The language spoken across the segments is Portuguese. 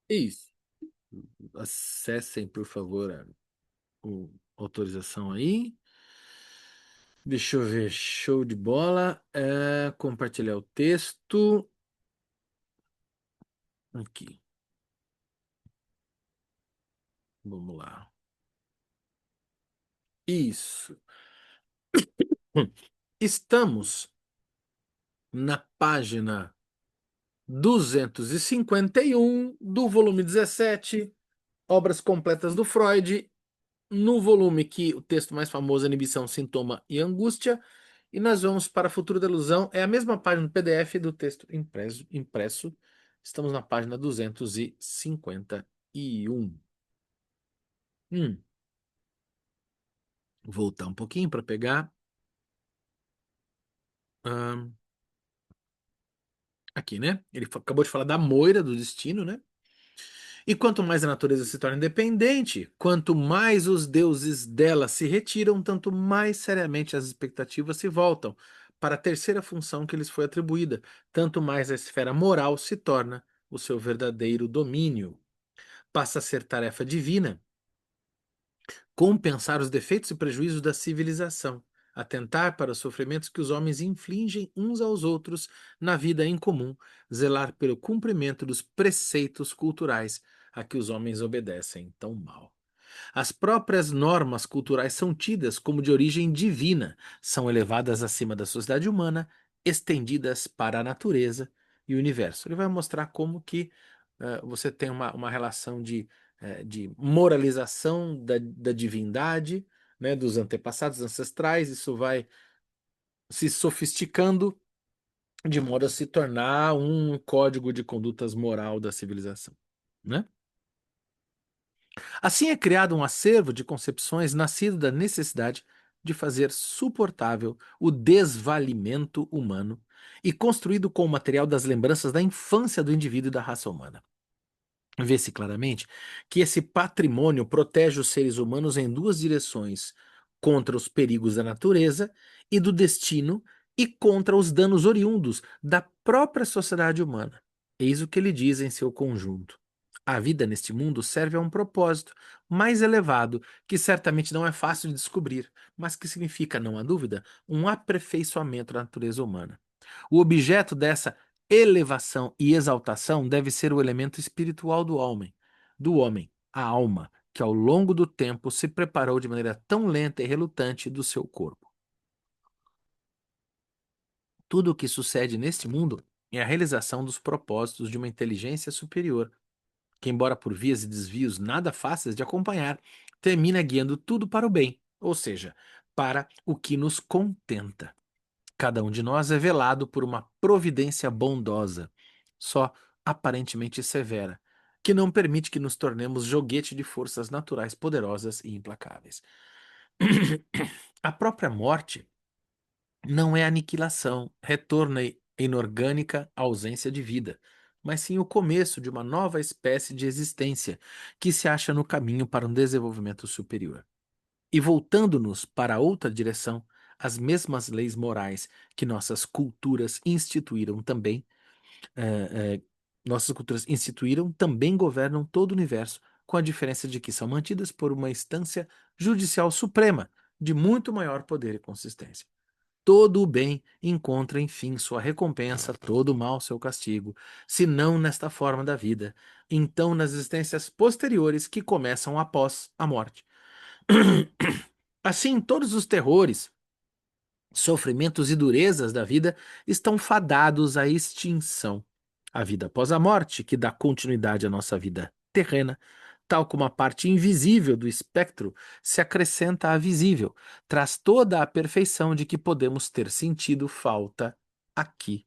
Isso. Acessem, por favor, autorização aí. Deixa eu ver. Show de bola. Compartilhar o texto. Aqui. Vamos lá. Isso. Estamos na página 251 do volume 17, Obras Completas do Freud, no volume que o texto mais famoso é Inibição, Sintoma e Angústia. E nós vamos para Futuro da Ilusão. É a mesma página do PDF do texto impresso. Estamos na página 251. Hum, voltar um pouquinho para pegar. ahn, Aqui, né? Ele acabou de falar da moira do destino, né? E quanto mais a natureza se torna independente, quanto mais os deuses dela se retiram, tanto mais seriamente as expectativas se voltam para a terceira função que lhes foi atribuída, tanto mais a esfera moral se torna o seu verdadeiro domínio. Passa a ser tarefa divina compensar os defeitos e prejuízos da civilização, atentar para os sofrimentos que os homens infligem uns aos outros na vida em comum, zelar pelo cumprimento dos preceitos culturais a que os homens obedecem tão mal. As próprias normas culturais são tidas como de origem divina, são elevadas acima da sociedade humana, estendidas para a natureza e o universo. Ele vai mostrar como que você tem uma relação de moralização da divindade, né, dos antepassados ancestrais. Isso vai se sofisticando de modo a se tornar um código de condutas moral da civilização, né? Assim é criado um acervo de concepções nascido da necessidade de fazer suportável o desvalimento humano e construído com o material das lembranças da infância do indivíduo e da raça humana. Vê-se claramente que esse patrimônio protege os seres humanos em duas direções: contra os perigos da natureza e do destino e contra os danos oriundos da própria sociedade humana. Eis o que ele diz em seu conjunto. A vida neste mundo serve a um propósito mais elevado, que certamente não é fácil de descobrir, mas que significa, não há dúvida, um aperfeiçoamento da natureza humana. O objeto dessa elevação e exaltação deve ser o elemento espiritual do homem, a alma, que ao longo do tempo se preparou de maneira tão lenta e relutante do seu corpo. Tudo o que sucede neste mundo é a realização dos propósitos de uma inteligência superior, que, embora por vias e desvios nada fáceis de acompanhar, termina guiando tudo para o bem, ou seja, para o que nos contenta. Cada um de nós é velado por uma providência bondosa, só aparentemente severa, que não permite que nos tornemos joguete de forças naturais poderosas e implacáveis. A própria morte não é aniquilação, retorno à inorgânica ausência de vida, mas sim o começo de uma nova espécie de existência que se acha no caminho para um desenvolvimento superior. E voltando-nos para outra direção, as mesmas leis morais que eh, eh, nossas culturas instituíram também governam todo o universo, com a diferença de que são mantidas por uma instância judicial suprema, de muito maior poder e consistência. Todo o bem encontra, enfim, sua recompensa, todo o mal seu castigo, se não nesta forma da vida, então nas existências posteriores que começam após a morte. Assim, todos os terrores, sofrimentos e durezas da vida estão fadados à extinção. A vida após a morte, que dá continuidade à nossa vida terrena, tal como a parte invisível do espectro se acrescenta à visível, traz toda a perfeição de que podemos ter sentido falta aqui.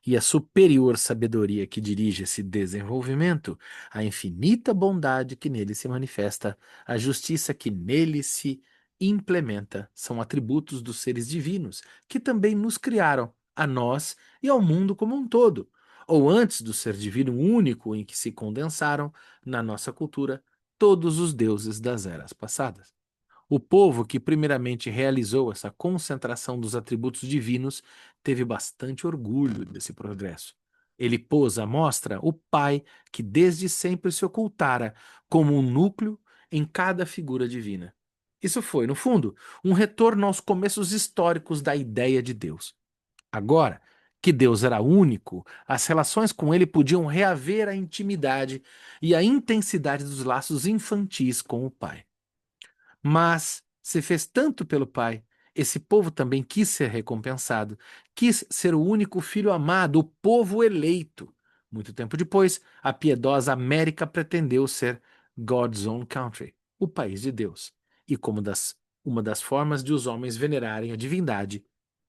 E a superior sabedoria que dirige esse desenvolvimento, a infinita bondade que nele se manifesta, a justiça que nele se implementa, são atributos dos seres divinos, que também nos criaram, a nós e ao mundo como um todo, ou antes do ser divino único em que se condensaram, na nossa cultura, todos os deuses das eras passadas. O povo que primeiramente realizou essa concentração dos atributos divinos teve bastante orgulho desse progresso. Ele pôs à mostra o Pai que desde sempre se ocultara como um núcleo em cada figura divina. Isso foi, no fundo, um retorno aos começos históricos da ideia de Deus. Agora que Deus era único, as relações com ele podiam reaver a intimidade e a intensidade dos laços infantis com o Pai. Mas se fez tanto pelo Pai, esse povo também quis ser recompensado, quis ser o único filho amado, o povo eleito. Muito tempo depois, a piedosa América pretendeu ser God's own country, o país de Deus. E como uma das formas de os homens venerarem a divindade,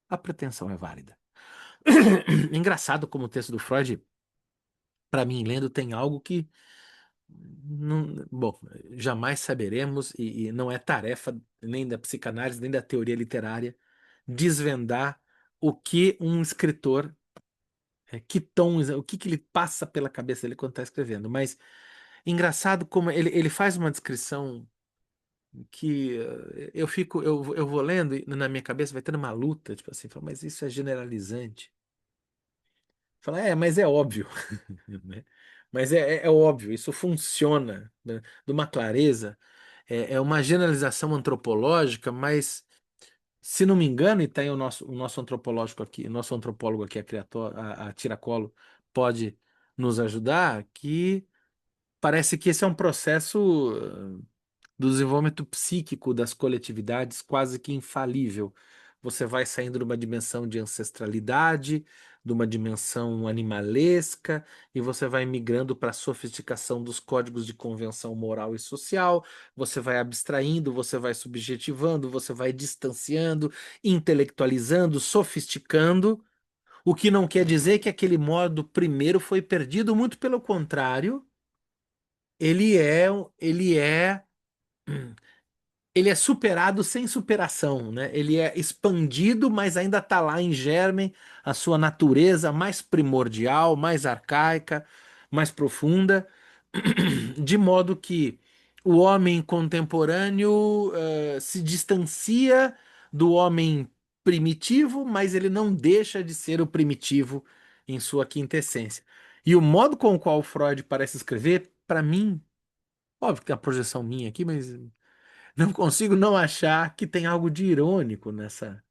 a pretensão é válida. Engraçado como o texto do Freud, para mim, lendo, tem algo que bom, jamais saberemos, e não é tarefa nem da psicanálise, nem da teoria literária, desvendar o que um escritor, que tons, o que, que ele passa pela cabeça dele quando está escrevendo. Mas engraçado como ele faz uma descrição que eu vou lendo e na minha cabeça vai tendo uma luta, tipo assim, falo, mas isso é generalizante. Fala, mas é óbvio, né? Mas é óbvio, isso funciona, né? De uma clareza. É uma generalização antropológica, mas, se não me engano, e tem o nosso antropológico aqui, o nosso antropólogo aqui, a Tiracolo, pode nos ajudar, que parece que esse é um processo do desenvolvimento psíquico das coletividades quase que infalível. Você vai saindo de uma dimensão de ancestralidade, de uma dimensão animalesca, e você vai migrando para a sofisticação dos códigos de convenção moral e social. Você vai abstraindo, você vai subjetivando, você vai distanciando, intelectualizando, sofisticando. O que não quer dizer que aquele modo primeiro foi perdido, muito pelo contrário, ele é, ele é ele é superado sem superação, né? Ele é expandido, mas ainda está lá em germe a sua natureza mais primordial, mais arcaica, mais profunda, de modo que o homem contemporâneo se distancia do homem primitivo, mas ele não deixa de ser o primitivo em sua quintessência. E o modo com o qual Freud parece escrever, para mim, óbvio que é a projeção minha aqui, mas não consigo não achar que tem algo de irônico nessa.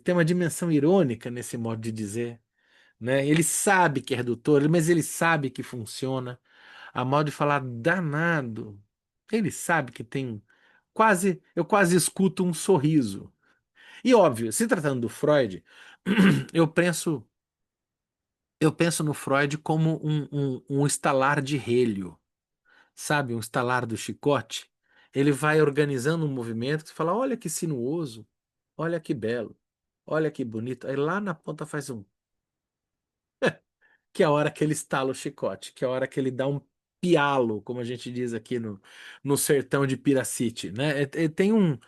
Tem uma dimensão irônica nesse modo de dizer, né? Ele sabe que é redutor, mas ele sabe que funciona. A modo de falar danado. Ele sabe que tem eu quase escuto um sorriso. E óbvio, se tratando do Freud, eu penso, eu penso no Freud como um estalar de relho, sabe? Um estalar do chicote. Ele vai organizando um movimento que você fala, olha que sinuoso. Olha que belo. Olha que bonito. Aí lá na ponta faz um. Que é a hora que ele estala o chicote. Que é a hora que ele dá um pialo, como a gente diz aqui no sertão de Piracite, né? Tem um.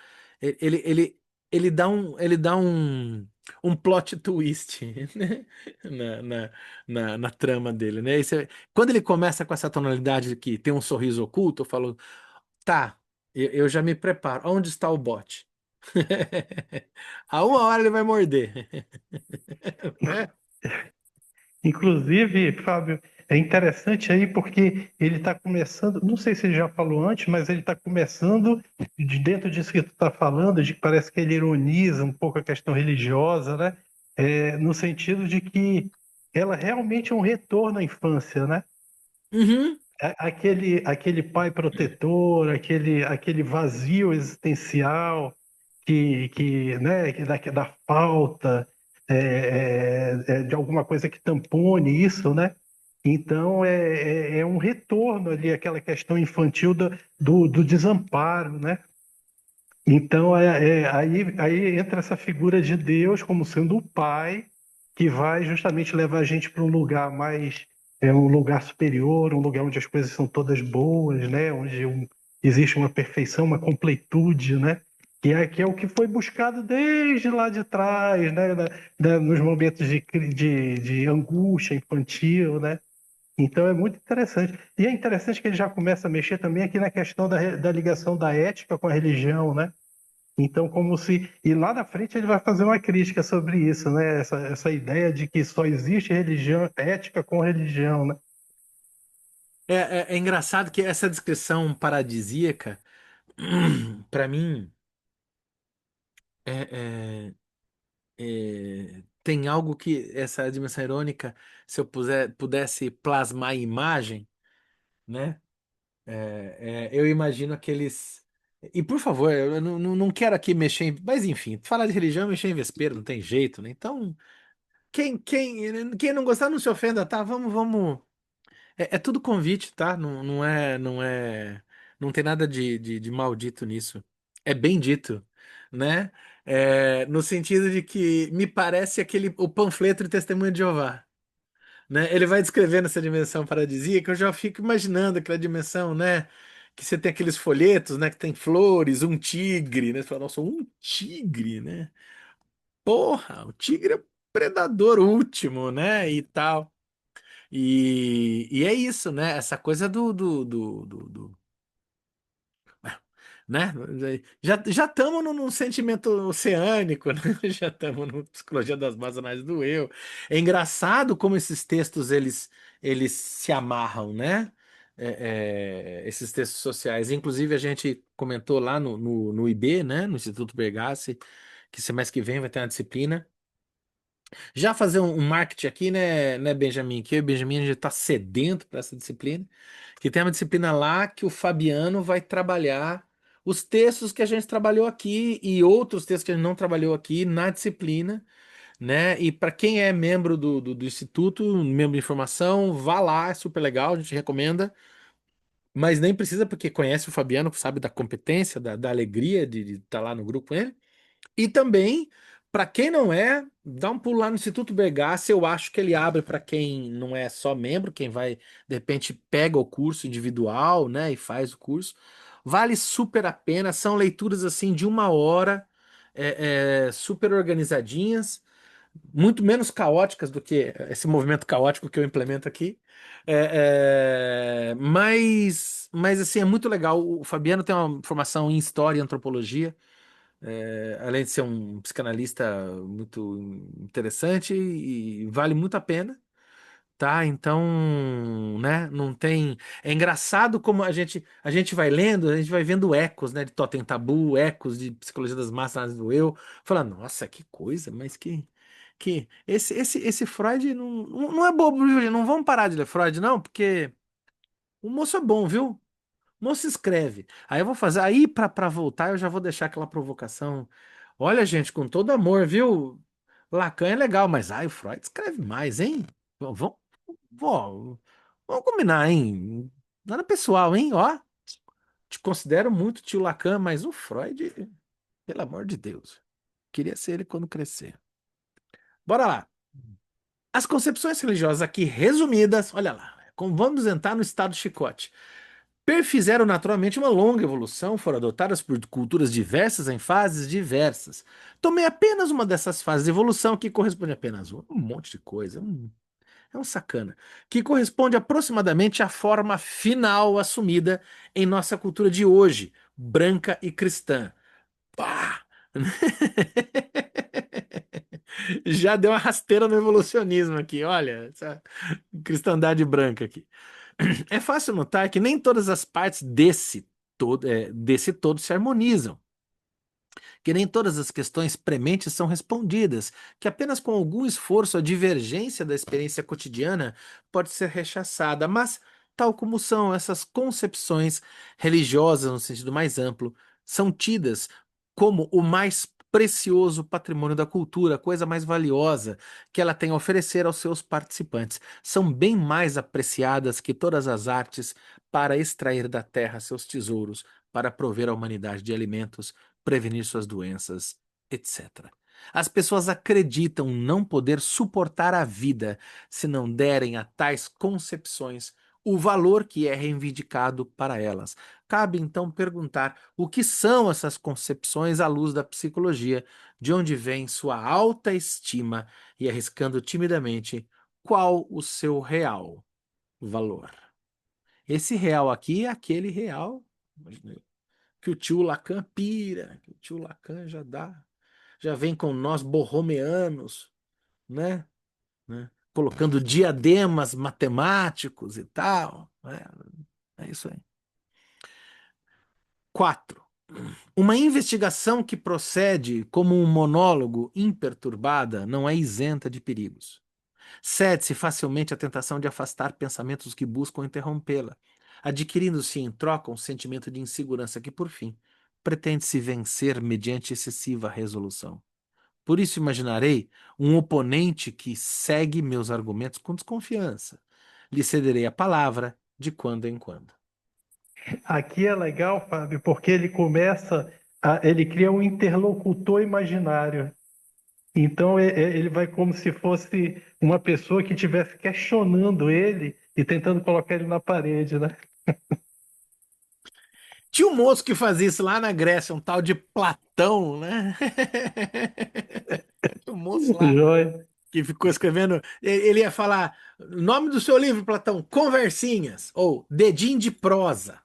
Ele dá um plot twist, né? Na, na, na trama dele, né? Quando ele começa com essa tonalidade que tem um sorriso oculto, eu falo, tá, eu já me preparo. Onde está o bote? A uma hora ele vai morder. Inclusive, Fábio, é interessante aí porque ele está começando, não sei se ele já falou antes, mas ele está começando, de dentro disso que tu está falando, de que parece que ele ironiza um pouco a questão religiosa, né? No sentido de que ela realmente é um retorno à infância, né? Uhum. Aquele pai protetor, aquele vazio existencial né, da falta de alguma coisa que tampone isso, né? Então é um retorno ali àquela questão infantil do desamparo, né? Então aí entra essa figura de Deus como sendo o pai que vai justamente levar a gente para um lugar mais um lugar superior, um lugar onde as coisas são todas boas, né? Onde existe uma perfeição, uma completude, né? Que é o que foi buscado desde lá de trás, né? Nos momentos de angústia infantil, né? Então é muito interessante. E é interessante que ele já começa a mexer também aqui na questão da ligação da ética com a religião, né? Então, como se. E lá na frente ele vai fazer uma crítica sobre isso, né? Essa ideia de que só existe religião, ética com religião, né? É engraçado que essa descrição paradisíaca, para mim, é, tem algo que essa dimensão irônica, se eu pudesse plasmar em imagem, né? Eu imagino aqueles. E por favor, eu não quero aqui mexer em. Mas enfim, falar de religião, mexer em vespeiro, não tem jeito, né? Então, quem não gostar, não se ofenda, tá? Vamos. É tudo convite, tá? Não tem nada de maldito nisso. É bem dito, né? No sentido de que me parece o panfleto de Testemunho de Jeová, né? Ele vai descrevendo essa dimensão paradisíaca, eu já fico imaginando aquela dimensão, né? Que você tem aqueles folhetos, né? Que tem flores, um tigre, né? Você fala, nossa, um tigre, né? Porra, o tigre é o predador último, né? E tal. E é isso, né? Essa coisa né? Já estamos num sentimento oceânico, né? Já estamos na psicologia das bases anais do eu. É engraçado como esses textos eles se amarram, né? Esses textos sociais. Inclusive, a gente comentou lá no IB, né? No Instituto Bergassi, que semestre que vem vai ter uma disciplina. Já fazer um marketing aqui, né, Benjamin? Que eu e Benjamin a gente está sedento para essa disciplina. Que tem uma disciplina lá que o Fabiano vai trabalhar os textos que a gente trabalhou aqui e outros textos que a gente não trabalhou aqui na disciplina, né? E para quem é membro do Instituto, membro de informação, vá lá, é super legal, a gente recomenda. Mas nem precisa, porque conhece o Fabiano, sabe da competência, da alegria de estar lá no grupo com ele. E também, para quem não é, dá um pulo lá no Instituto Bergassi. Eu acho que ele abre para quem não é só membro, quem vai, de repente, pega o curso individual, né, e faz o curso. Vale super a pena. São leituras assim de 1 hora, super organizadinhas, muito menos caóticas do que esse movimento caótico que eu implemento aqui. Mas assim, é muito legal. O Fabiano tem uma formação em história e antropologia. Além de ser um psicanalista muito interessante e vale muito a pena, tá? Então, né, não tem. É engraçado como a gente vai lendo, a gente vai vendo ecos, né, de Totem Tabu, ecos de Psicologia das Massas, Análise do Eu, fala, nossa, que coisa, mas que esse Freud não é bobo, viu, gente? Não vamos parar de ler Freud, não, porque o moço é bom, viu? Não se inscreve. Aí eu vou fazer. Aí, pra voltar, eu já vou deixar aquela provocação. Olha, gente, com todo amor, viu? Lacan é legal, mas ai, o Freud escreve mais, hein? Vamos, vamos, vamos combinar, hein? Nada pessoal, hein? Ó, te considero muito tio Lacan, mas o Freud, pelo amor de Deus, queria ser ele quando crescer. Bora lá. As concepções religiosas aqui resumidas, olha lá, vamos entrar no estado chicote. Perfizeram naturalmente uma longa evolução, foram adotadas por culturas diversas em fases diversas. Tomei apenas uma dessas fases de evolução, que corresponde a apenas um monte de coisa, é um sacana, que corresponde aproximadamente à forma final assumida em nossa cultura de hoje, branca e cristã. Pá! Já deu uma rasteira no evolucionismo aqui, olha, essa cristandade branca aqui. É fácil notar que nem todas as partes desse todo se harmonizam, que nem todas as questões prementes são respondidas, que apenas com algum esforço a divergência da experiência cotidiana pode ser rechaçada, mas, tal como são essas concepções religiosas no sentido mais amplo, são tidas como o mais precioso patrimônio da cultura, a coisa mais valiosa que ela tem a oferecer aos seus participantes. São bem mais apreciadas que todas as artes para extrair da terra seus tesouros, para prover à humanidade de alimentos, prevenir suas doenças, etc. As pessoas acreditam não poder suportar a vida se não derem a tais concepções o valor que é reivindicado para elas. Cabe então perguntar o que são essas concepções à luz da psicologia, de onde vem sua alta estima e arriscando timidamente qual o seu real valor. Esse real aqui é aquele real que o tio Lacan pira, que o tio Lacan já vem com nós borromeanos, né? Colocando diademas matemáticos e tal. É isso aí. 4. Uma investigação que procede como um monólogo imperturbada não é isenta de perigos. Cede-se facilmente à tentação de afastar pensamentos que buscam interrompê-la, adquirindo-se em troca um sentimento de insegurança que, por fim, pretende-se vencer mediante excessiva resolução. Por isso imaginarei um oponente que segue meus argumentos com desconfiança. Lhe cederei a palavra de quando em quando. Aqui é legal, Fábio, porque ele cria um interlocutor imaginário. Então ele vai como se fosse uma pessoa que estivesse questionando ele e tentando colocar ele na parede, né? Tinha um moço que fazia isso lá na Grécia, um tal de Platão, né? Tinha um moço lá Joia. que ficou escrevendo. Ele ia falar: nome do seu livro, Platão, Conversinhas, ou Dedinho de Prosa.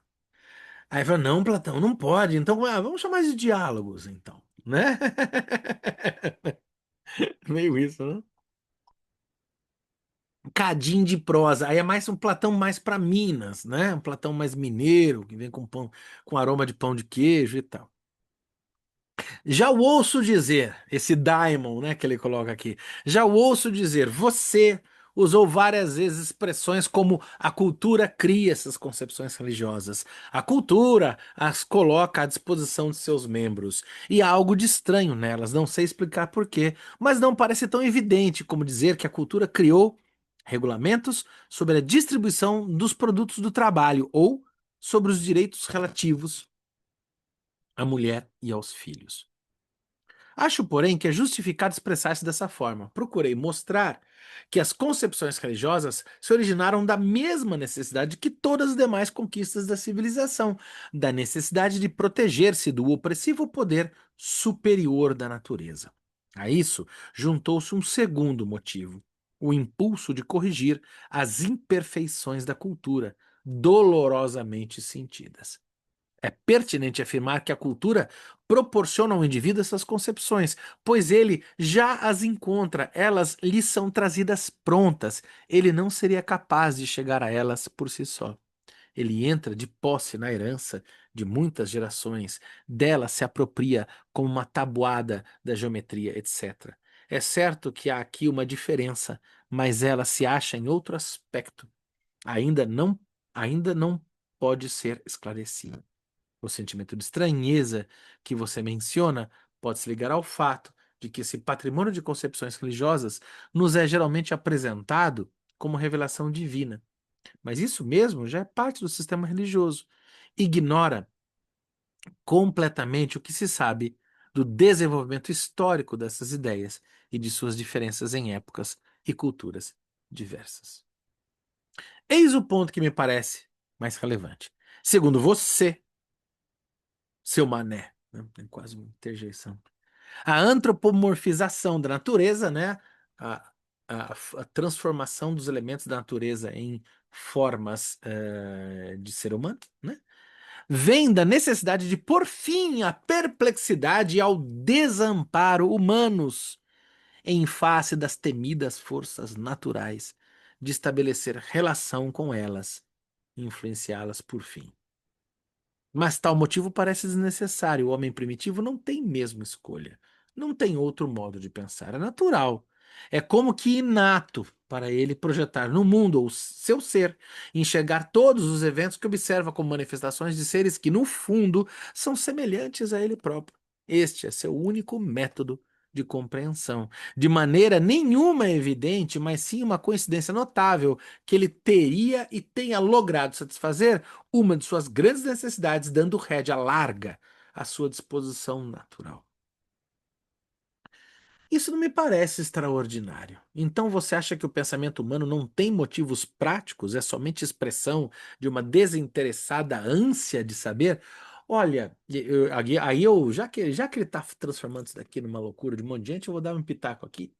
Aí falou: não, Platão, não pode. Então, vamos chamar de diálogos, então, né? Meio isso, né? Um cadinho de prosa. Aí é mais um Platão mais para Minas, né? Um Platão mais mineiro, que vem com pão, com aroma de pão de queijo e tal. Já o ouço dizer, esse daimon, né, que ele coloca aqui, já o ouço dizer, você usou várias vezes expressões como a cultura cria essas concepções religiosas. A cultura as coloca à disposição de seus membros. E há algo de estranho nelas, não sei explicar por quê, mas não parece tão evidente como dizer que a cultura criou regulamentos sobre a distribuição dos produtos do trabalho ou sobre os direitos relativos à mulher e aos filhos. Acho, porém, que é justificado expressar-se dessa forma. Procurei mostrar que as concepções religiosas se originaram da mesma necessidade que todas as demais conquistas da civilização, da necessidade de proteger-se do opressivo poder superior da natureza. A isso juntou-se um segundo motivo, o impulso de corrigir as imperfeições da cultura, dolorosamente sentidas. É pertinente afirmar que a cultura proporciona ao indivíduo essas concepções, pois ele já as encontra, elas lhe são trazidas prontas. Ele não seria capaz de chegar a elas por si só. Ele entra de posse na herança de muitas gerações, dela se apropria como uma tabuada da geometria, etc. É certo que há aqui uma diferença, mas ela se acha em outro aspecto. Ainda não, ainda não pode ser esclarecida. O sentimento de estranheza que você menciona pode se ligar ao fato de que esse patrimônio de concepções religiosas nos é geralmente apresentado como revelação divina. Mas isso mesmo já é parte do sistema religioso. Ignora completamente o que se sabe do desenvolvimento histórico dessas ideias e de suas diferenças em épocas e culturas diversas. Eis o ponto que me parece mais relevante. Segundo você, seu mané, né? Tem quase uma interjeição. A antropomorfização da natureza, né? A, a transformação dos elementos da natureza em formas de ser humano, né? Vem da necessidade de pôr fim à perplexidade e ao desamparo humanos em face das temidas forças naturais, de estabelecer relação com elas e influenciá-las por fim. Mas tal motivo parece desnecessário. O homem primitivo não tem mesmo escolha. Não tem outro modo de pensar. É natural. É como que inato para ele projetar no mundo o seu ser, enxergar todos os eventos que observa como manifestações de seres que, no fundo, são semelhantes a ele próprio. Este é seu único método de compreensão. De maneira nenhuma evidente, mas sim uma coincidência notável que ele teria e tenha logrado satisfazer uma de suas grandes necessidades, dando rédea larga à sua disposição natural. Isso não me parece extraordinário. Então você acha que o pensamento humano não tem motivos práticos, é somente expressão de uma desinteressada ânsia de saber? Olha, aí eu, já que ele está transformando isso daqui numa loucura de um monte de gente, eu vou dar um pitaco aqui.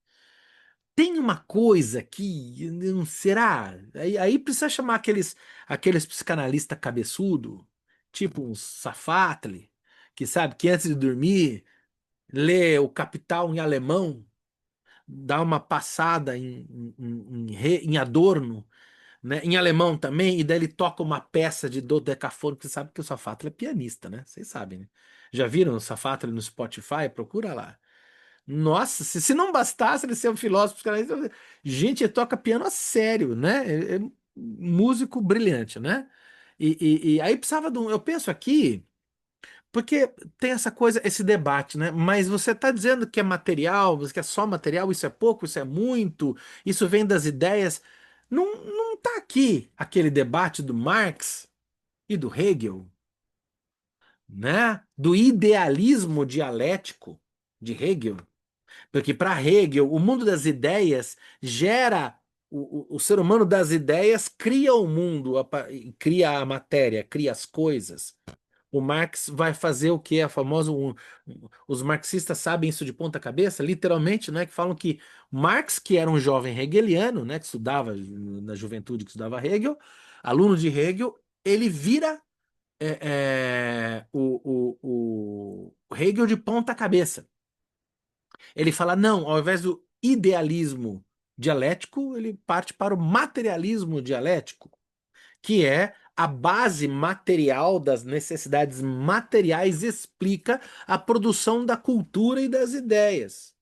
Tem uma coisa que, não será? Aí precisa chamar aqueles psicanalistas cabeçudo, tipo um Safatli, que sabe que antes de dormir lê o Capital em alemão, dá uma passada em Adorno, né? Em alemão também, e daí ele toca uma peça de dodecafônico. Você sabe que o Safatli é pianista, né? Vocês sabem, né? Já viram o Safatli no Spotify? Procura lá. Nossa, se não bastasse ele ser um filósofo, os caras- gente, ele toca piano a sério, né? É músico brilhante, né? E aí precisava de um. Eu penso aqui. Porque tem essa coisa, esse debate, né? Mas você está dizendo que é material, que é só material, isso é pouco, isso é muito, isso vem das ideias. Não está aqui aquele debate do Marx e do Hegel, né? Do idealismo dialético de Hegel. Porque para Hegel, o mundo das ideias gera o ser humano das ideias cria o mundo, cria a matéria, cria as coisas. O Marx vai fazer o que é famoso. Os marxistas sabem isso de ponta cabeça, literalmente, né? Que falam que Marx, que era um jovem hegeliano, né? Que estudava na juventude, que estudava Hegel, aluno de Hegel, ele vira o Hegel de ponta cabeça. Ele fala, não, ao invés do idealismo dialético, ele parte para o materialismo dialético, que é a base material das necessidades materiais, explica a produção da cultura e das ideias.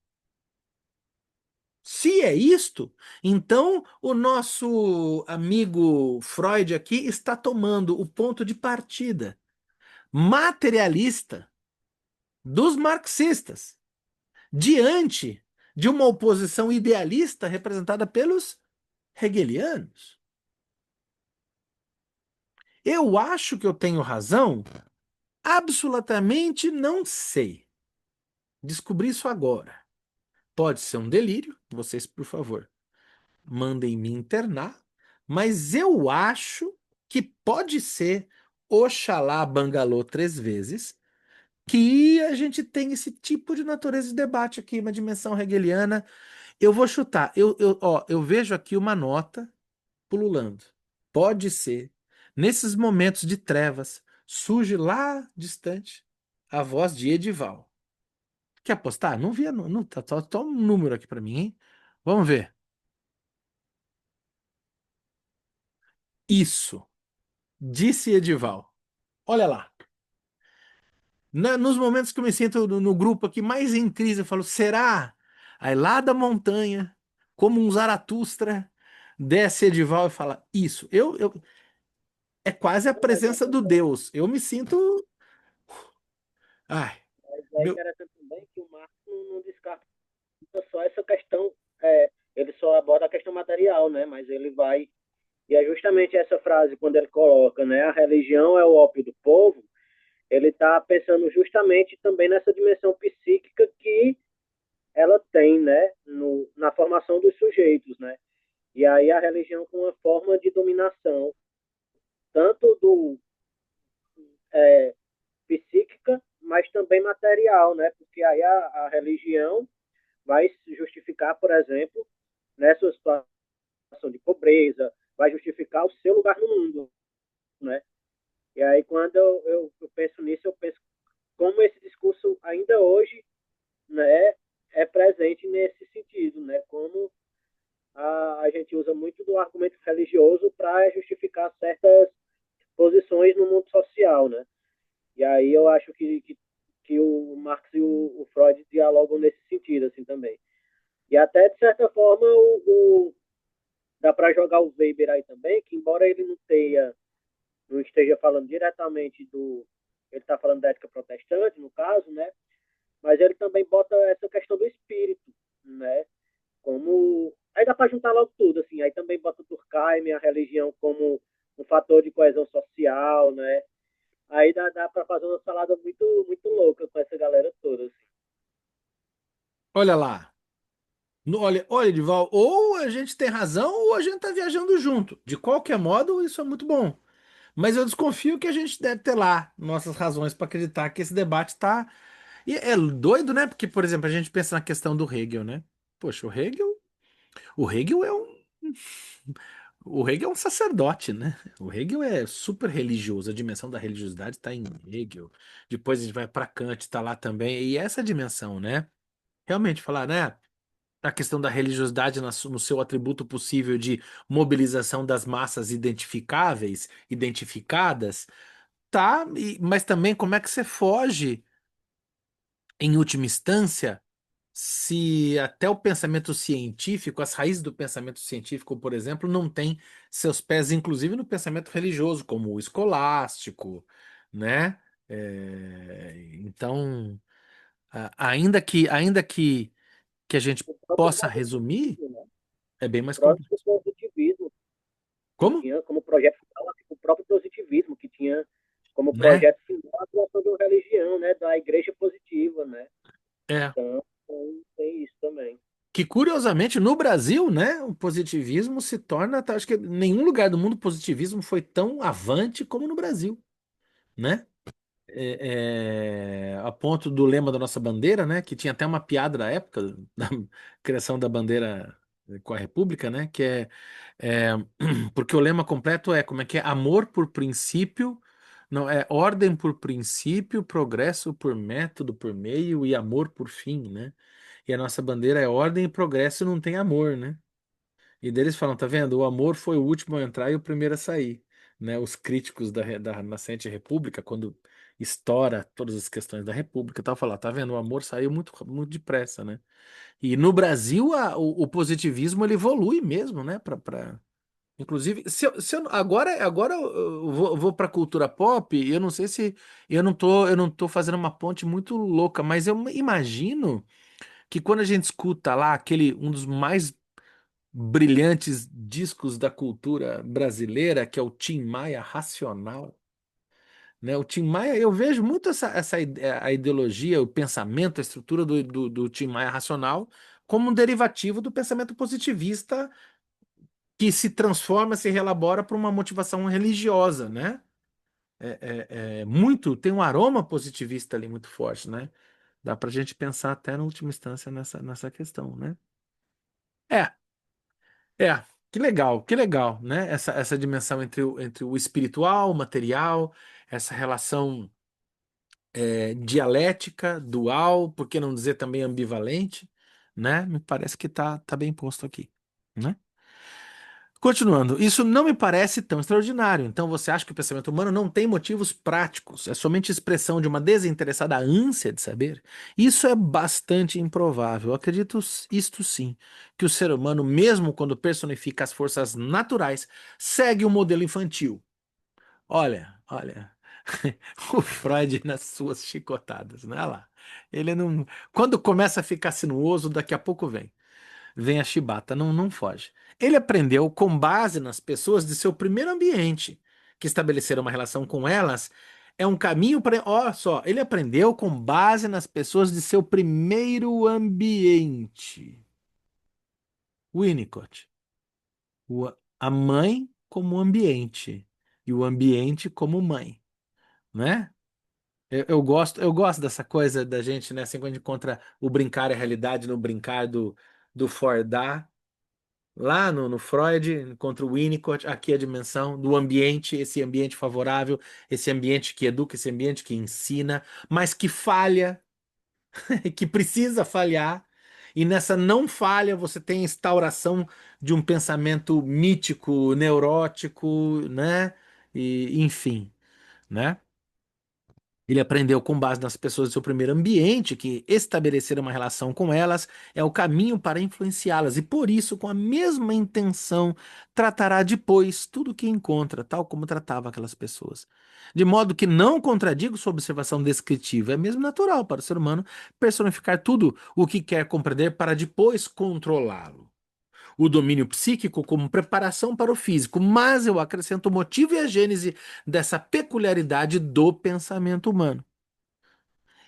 Se é isto, então o nosso amigo Freud aqui está tomando o ponto de partida materialista dos marxistas, diante de uma oposição idealista representada pelos hegelianos. Eu acho que eu tenho razão. Absolutamente não sei. Descobri isso agora. Pode ser um delírio. Vocês, por favor, mandem me internar. Mas eu acho que pode ser Oxalá Bangalô 3 vezes que a gente tem esse tipo de natureza de debate aqui, uma dimensão hegeliana. Eu vou chutar. Eu vejo aqui uma nota pululando. Pode ser. Nesses momentos de trevas, surge lá distante a voz de Edival. Quer apostar? Não via, não, tá, tá um número aqui pra mim, hein? Vamos ver. Isso, disse Edival. Olha lá. Nos momentos que eu me sinto no grupo aqui mais em crise, eu falo, será? Aí lá da montanha, como um Zaratustra, desce Edival e fala, isso. É quase a Não, mas é presença do Deus. Eu me sinto. Ai, é meu. interessante também que o Marx não descarta só essa questão, ele só aborda a questão material, né? Mas ele vai. E é justamente essa frase, quando ele coloca, né? A religião é o ópio do povo, ele está pensando justamente também nessa dimensão psíquica que ela tem, né? Na formação dos sujeitos, né? E aí a religião com uma forma de dominação, tanto do é, psíquica, mas também material, né? Porque aí a religião vai se justificar, por exemplo, nessa situação de pobreza, vai justificar o seu lugar no mundo, né? E aí quando eu penso nisso, eu penso como esse discurso ainda hoje, né, é presente nesse sentido, né? Como a gente usa muito do argumento religioso para justificar certas posições no mundo social, né? E aí eu acho que o Marx e o Freud dialogam nesse sentido, assim, também. E até, de certa forma, dá para jogar o Weber aí também, que embora ele não esteja falando diretamente do... Ele está falando da ética protestante, no caso, né? Mas ele também bota essa questão do espírito, né? Como... Aí dá para juntar logo tudo, assim. Aí também bota o Durkheim, a religião, como um fator de coesão social, né? Aí dá para fazer uma salada muito, muito louca com essa galera toda, assim. Olha lá. Olha, Edival, ou a gente tem razão ou a gente tá viajando junto. De qualquer modo, isso é muito bom. Mas eu desconfio que a gente deve ter lá nossas razões para acreditar que esse debate tá. E é doido, né? Porque, por exemplo, a gente pensa na questão do Hegel, né? Poxa, o Hegel é um. O Hegel é um sacerdote, né? O Hegel é super religioso, a dimensão da religiosidade está em Hegel. Depois a gente vai para Kant, está lá também. E essa dimensão, né? Realmente falar, né? A questão da religiosidade no seu atributo possível de mobilização das massas identificáveis, identificadas, tá? Mas também como é que você foge, em última instância, se até o pensamento científico, as raízes do pensamento científico, por exemplo, não tem seus pés, inclusive, no pensamento religioso, como o escolástico, né? Então, ainda que a gente O próprio possa resumir, positivismo, né? é bem O mais próprio complexo. positivismo que Como? tinha como projeto final, o próprio positivismo que tinha como Né? projeto final a criação de uma religião, né? Da igreja positiva, né? É. Então, tem isso também. Que curiosamente no Brasil, né, o positivismo se torna, acho que em nenhum lugar do mundo o positivismo foi tão avante como no Brasil, né? A ponto do lema da nossa bandeira, né, que tinha até uma piada da época da criação da bandeira com a República, né, que é porque o lema completo é como é que é amor por princípio, não é ordem por princípio, progresso por método, por meio e amor por fim, né? E a nossa bandeira é ordem e progresso, e não tem amor, né? E deles falam, tá vendo? O amor foi o último a entrar e o primeiro a sair, né? Os críticos da nascente República, quando estoura todas as questões da República, e tal, falar, tá vendo? O amor saiu muito, muito depressa, né? E no Brasil o positivismo ele evolui mesmo, né? Inclusive, agora eu vou para cultura pop. E eu não sei se eu não tô fazendo uma ponte muito louca, mas eu imagino que quando a gente escuta lá aquele um dos mais brilhantes discos da cultura brasileira, que é o Tim Maia Racional, né? O Tim Maia, eu vejo muito a ideologia, o pensamento, a estrutura do Tim Maia Racional como um derivativo do pensamento positivista que se transforma, se relabora para uma motivação religiosa, né? Tem um aroma positivista ali muito forte, né? Dá para a gente pensar até na última instância nessa questão, né? É, É, que legal, né? Essa dimensão entre o espiritual, o material, essa relação dialética, dual, por que não dizer também ambivalente, né? Me parece que tá bem posto aqui, né? Continuando, isso não me parece tão extraordinário. Então você acha que o pensamento humano não tem motivos práticos, é somente expressão de uma desinteressada ânsia de saber? Isso é bastante improvável. Eu acredito isto sim, que o ser humano, mesmo quando personifica as forças naturais, segue um modelo infantil. Olha, o Freud nas suas chicotadas, né? Olha lá. Ele não. Quando começa a ficar sinuoso, daqui a pouco vem a chibata, não foge. Ele aprendeu com base nas pessoas de seu primeiro ambiente, que estabeleceram uma relação com elas. É um caminho para. Olha só, ele aprendeu com base nas pessoas de seu primeiro ambiente. Winnicott. A mãe como ambiente e o ambiente como mãe, né? Eu gosto dessa coisa da gente, né? Assim, quando a gente encontra o brincar e a realidade no brincar do Fordá. Lá no Freud, contra o Winnicott, aqui a dimensão do ambiente, esse ambiente favorável, esse ambiente que educa, esse ambiente que ensina, mas que falha, que precisa falhar. E nessa não falha, você tem a instauração de um pensamento mítico, neurótico, né? E, enfim, né? Ele aprendeu com base nas pessoas do seu primeiro ambiente que estabelecer uma relação com elas é o caminho para influenciá-las e por isso, com a mesma intenção, tratará depois tudo o que encontra, tal como tratava aquelas pessoas. De modo que não contradigo sua observação descritiva, é mesmo natural para o ser humano personificar tudo o que quer compreender para depois controlá-lo. O domínio psíquico como preparação para o físico, mas eu acrescento o motivo e a gênese dessa peculiaridade do pensamento humano.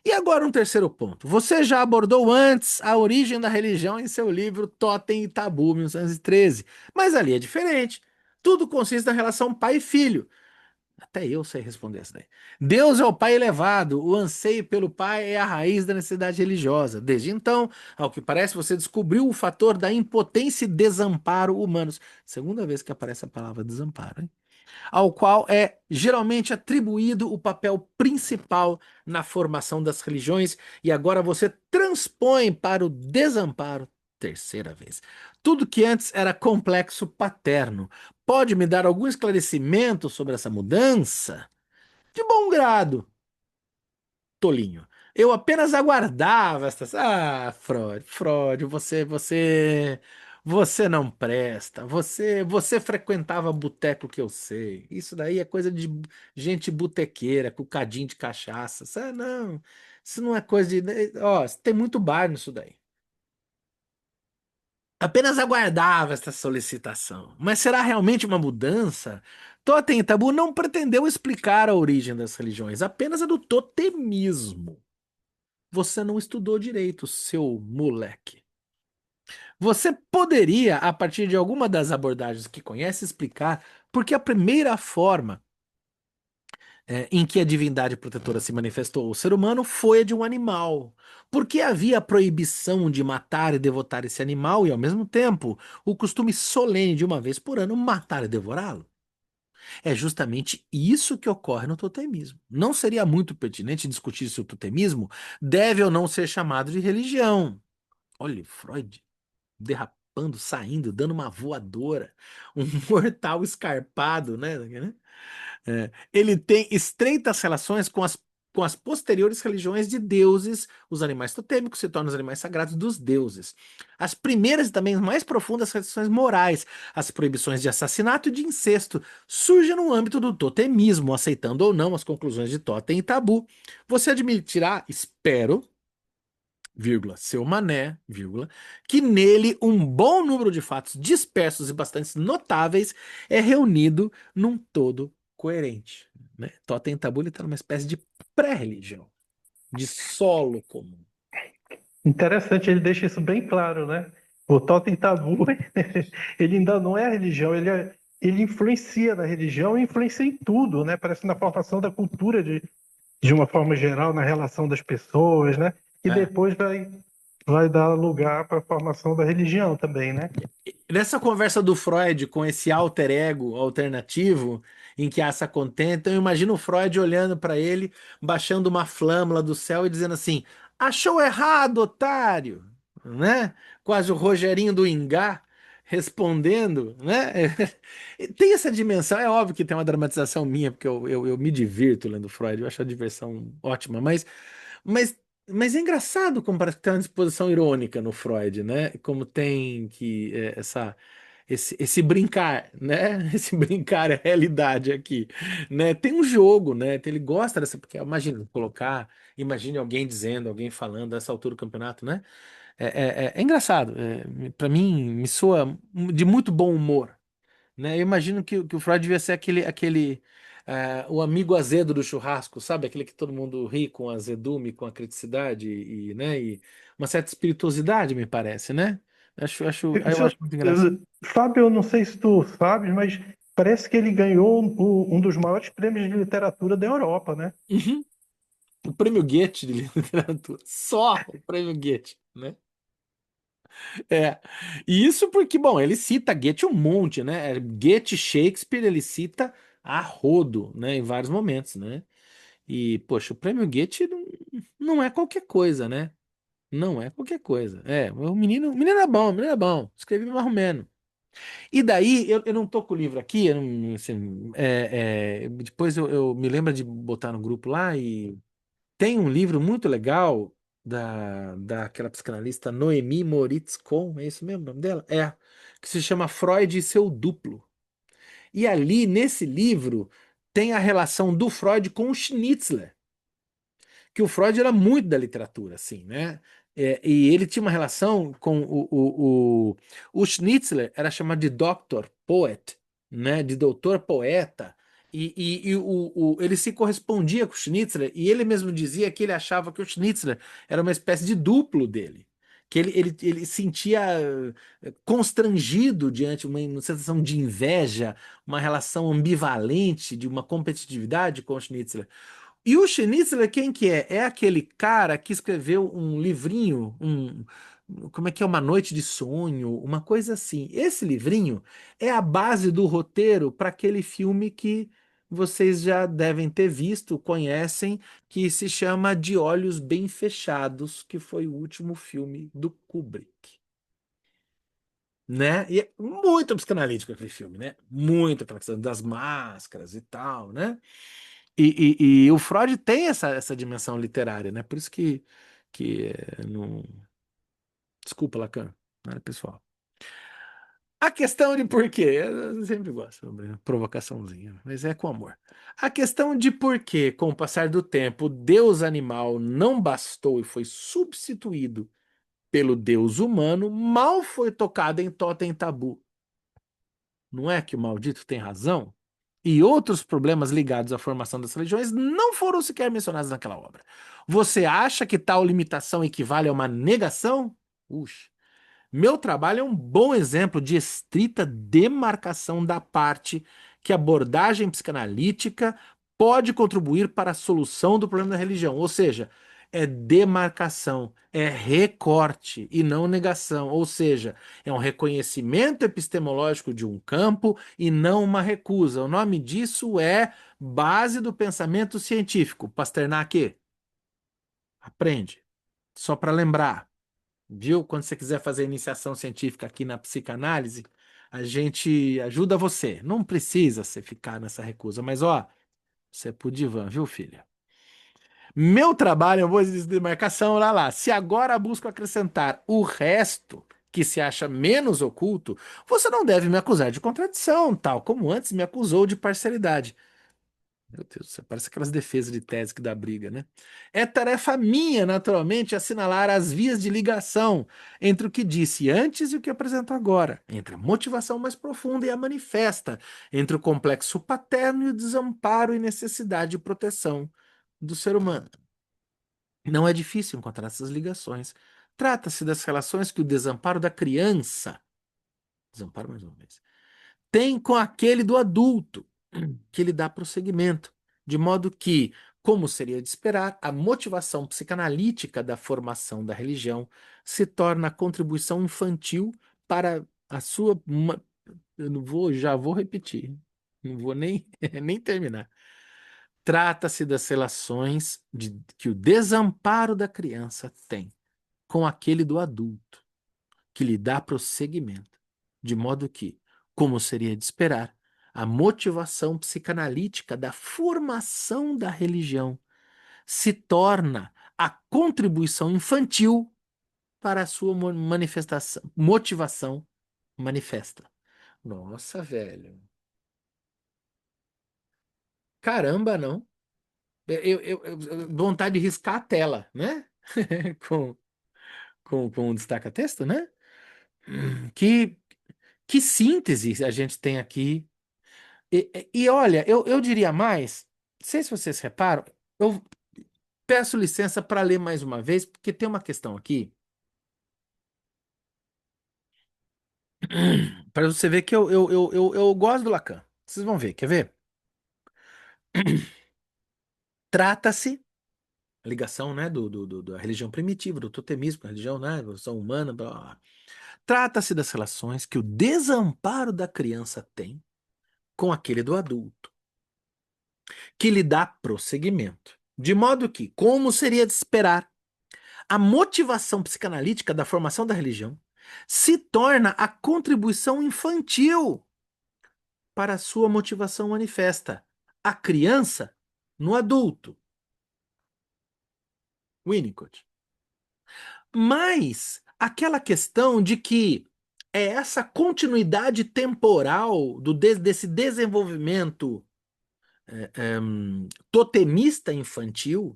E agora um terceiro ponto. Você já abordou antes a origem da religião em seu livro Totem e Tabu, 1913. Mas ali é diferente. Tudo consiste na relação pai e filho. Até eu sei responder essa daí. Deus é o Pai elevado, o anseio pelo Pai é a raiz da necessidade religiosa. Desde então, ao que parece, você descobriu o fator da impotência e desamparo humanos. Segunda vez que aparece a palavra desamparo, hein? Ao qual é geralmente atribuído o papel principal na formação das religiões, e agora você transpõe para o desamparo, terceira vez. Tudo que antes era complexo paterno. Pode me dar algum esclarecimento sobre essa mudança? De bom grado, tolinho. Eu apenas aguardava estas. Ah, Freud, você não presta. Você frequentava boteco que eu sei. Isso daí é coisa de gente botequeira, com cadinho de cachaça. Não, isso não é coisa de. Ó, tem muito bar nisso daí. Apenas aguardava esta solicitação. Mas será realmente uma mudança? Totem e Tabu não pretendeu explicar a origem das religiões, apenas a do totemismo. Você não estudou direito, seu moleque. Você poderia, a partir de alguma das abordagens que conhece, explicar por que a primeira forma em que a divindade protetora se manifestou ao ser humano foi a de um animal. Por que havia a proibição de matar e devotar esse animal e, ao mesmo tempo, o costume solene de uma vez por ano matar e devorá-lo? É justamente isso que ocorre no totemismo. Não seria muito pertinente discutir se o totemismo deve ou não ser chamado de religião. Olha, Freud derrapando, saindo, dando uma voadora, um mortal escarpado, né? Ele tem estreitas relações com as posteriores religiões de deuses. Os animais totêmicos se tornam os animais sagrados dos deuses. As primeiras e também as mais profundas restrições morais, as proibições de assassinato e de incesto, surgem no âmbito do totemismo, aceitando ou não as conclusões de Totem e Tabu. Você admitirá, espero, vírgula, seu Mané, vírgula, que nele um bom número de fatos dispersos e bastante notáveis é reunido num todo coerente, né? Totem e Tabu está numa espécie de pré-religião, de solo comum. Interessante, ele deixa isso bem claro, né? O Totem Tabu, ele ainda não é a religião, ele influencia na religião e influencia em tudo, né? Parece na formação da cultura de uma forma geral, na relação das pessoas, né? E É. depois vai dar lugar para a formação da religião também, né? Nessa conversa do Freud com esse alter ego alternativo, em que há essa contenta, eu imagino o Freud olhando para ele, baixando uma flâmula do céu e dizendo assim: achou errado, otário, né? Quase o Rogerinho do Ingá respondendo, né? Tem essa dimensão, é óbvio que tem uma dramatização minha, porque eu me divirto lendo Freud, eu acho a diversão ótima, mas, mas é engraçado como parece que tem uma disposição irônica no Freud, né? Como tem que esse brincar, né? Esse brincar é realidade aqui, né? Tem um jogo, né? Ele gosta dessa, porque imagina colocar, imagine alguém dizendo, alguém falando a essa altura do campeonato, né? É engraçado. Para mim, me soa de muito bom humor, né? Eu imagino que o Freud devia ser o amigo azedo do churrasco, sabe? Aquele que todo mundo ri com azedume, com a criticidade né? E uma certa espirituosidade, me parece, né? Eu acho muito engraçado. Fábio, eu não sei se tu sabes, mas parece que ele ganhou um dos maiores prêmios de literatura da Europa, né? Uhum. O prêmio Goethe de literatura, só o prêmio Goethe, né? É. E isso porque, bom, ele cita Goethe um monte, né? Goethe, Shakespeare, ele cita a rodo, né? Em vários momentos, né? E, poxa, o prêmio Goethe não é qualquer coisa, né? Não é qualquer coisa. O menino é bom, o menino é bom. Escrevi mais ou menos. E daí, eu não tô com o livro aqui, eu não, assim, depois eu me lembro de botar no grupo lá e tem um livro muito legal daquela psicanalista Noemi Moritz Kohn, é isso mesmo o nome dela? Que se chama Freud e seu duplo. E ali, nesse livro, tem a relação do Freud com o Schnitzler, que o Freud era muito da literatura, assim, né? E ele tinha uma relação com o Schnitzler, era chamado de Doctor Poet, né? De doutor poeta, ele se correspondia com o Schnitzler, e ele mesmo dizia que ele achava que o Schnitzler era uma espécie de duplo dele, que ele sentia constrangido diante de uma sensação de inveja, uma relação ambivalente, de uma competitividade com o Schnitzler. E o Schnitzler, quem que é? É aquele cara que escreveu um livrinho, como é que é? Uma Noite de Sonho, uma coisa assim. Esse livrinho é a base do roteiro para aquele filme que vocês já devem ter visto, conhecem, que se chama De Olhos Bem Fechados, que foi o último filme do Kubrick. Né? E é muito psicanalítico aquele filme, né? Muito aquela questão das máscaras e tal, né? E o Freud tem essa dimensão literária, né? Por isso que não. Desculpa, Lacan, não era pessoal. A questão de por quê, eu sempre gosto de provocaçãozinha, mas é com amor. A questão de por que, com o passar do tempo, o Deus animal não bastou e foi substituído pelo Deus humano, mal foi tocado em Totem Tabu. Não é que o maldito tem razão? E outros problemas ligados à formação das religiões não foram sequer mencionados naquela obra. Você acha que tal limitação equivale a uma negação? Puxa. Meu trabalho é um bom exemplo de estrita demarcação da parte que a abordagem psicanalítica pode contribuir para a solução do problema da religião. Ou seja, é demarcação, é recorte e não negação. Ou seja, é um reconhecimento epistemológico de um campo e não uma recusa. O nome disso é base do pensamento científico. Pasternak, aprende. Só para lembrar. Viu? Quando você quiser fazer iniciação científica aqui na psicanálise, a gente ajuda você. Não precisa você ficar nessa recusa, mas ó, você é pro divã, viu, filha? Meu trabalho, eu vou dizer demarcação lá. Se agora busco acrescentar o resto que se acha menos oculto, você não deve me acusar de contradição, tal como antes me acusou de parcialidade. Meu Deus, você parece aquelas defesas de tese que dá briga, né? É tarefa minha, naturalmente, assinalar as vias de ligação entre o que disse antes e o que apresento agora, entre a motivação mais profunda e a manifesta, entre o complexo paterno e o desamparo e necessidade de proteção do ser humano. Não é difícil encontrar essas ligações. Trata-se das relações que o desamparo da criança, desamparo mais uma vez, tem com aquele do adulto, que lhe dá prosseguimento, de modo que, como seria de esperar, a motivação psicanalítica da formação da religião se torna a contribuição infantil para a sua. Eu não vou, já vou repetir, não vou nem, nem terminar. Trata-se das relações que o desamparo da criança tem com aquele do adulto que lhe dá prosseguimento, de modo que, como seria de esperar, a motivação psicanalítica da formação da religião se torna a contribuição infantil para a sua manifestação, motivação manifesta. Nossa, velho. Caramba, não. Vontade de riscar a tela, né? com, com um destaca-texto, né? Que, que síntese a gente tem aqui. E olha, eu diria mais, não sei se vocês reparam, eu peço licença para ler mais uma vez, porque tem uma questão aqui, para você ver que eu gosto do Lacan. Vocês vão ver, quer ver? Trata-se, a ligação, né, da religião primitiva, do totemismo, a religião, né, a evolução humana, blá, blá, blá. Trata-se das relações que o desamparo da criança tem com aquele do adulto, que lhe dá prosseguimento. De modo que, como seria de esperar, a motivação psicanalítica da formação da religião se torna a contribuição infantil para a sua motivação manifesta. A criança no adulto. Winnicott. Mas aquela questão de que é essa continuidade temporal desse desenvolvimento totemista infantil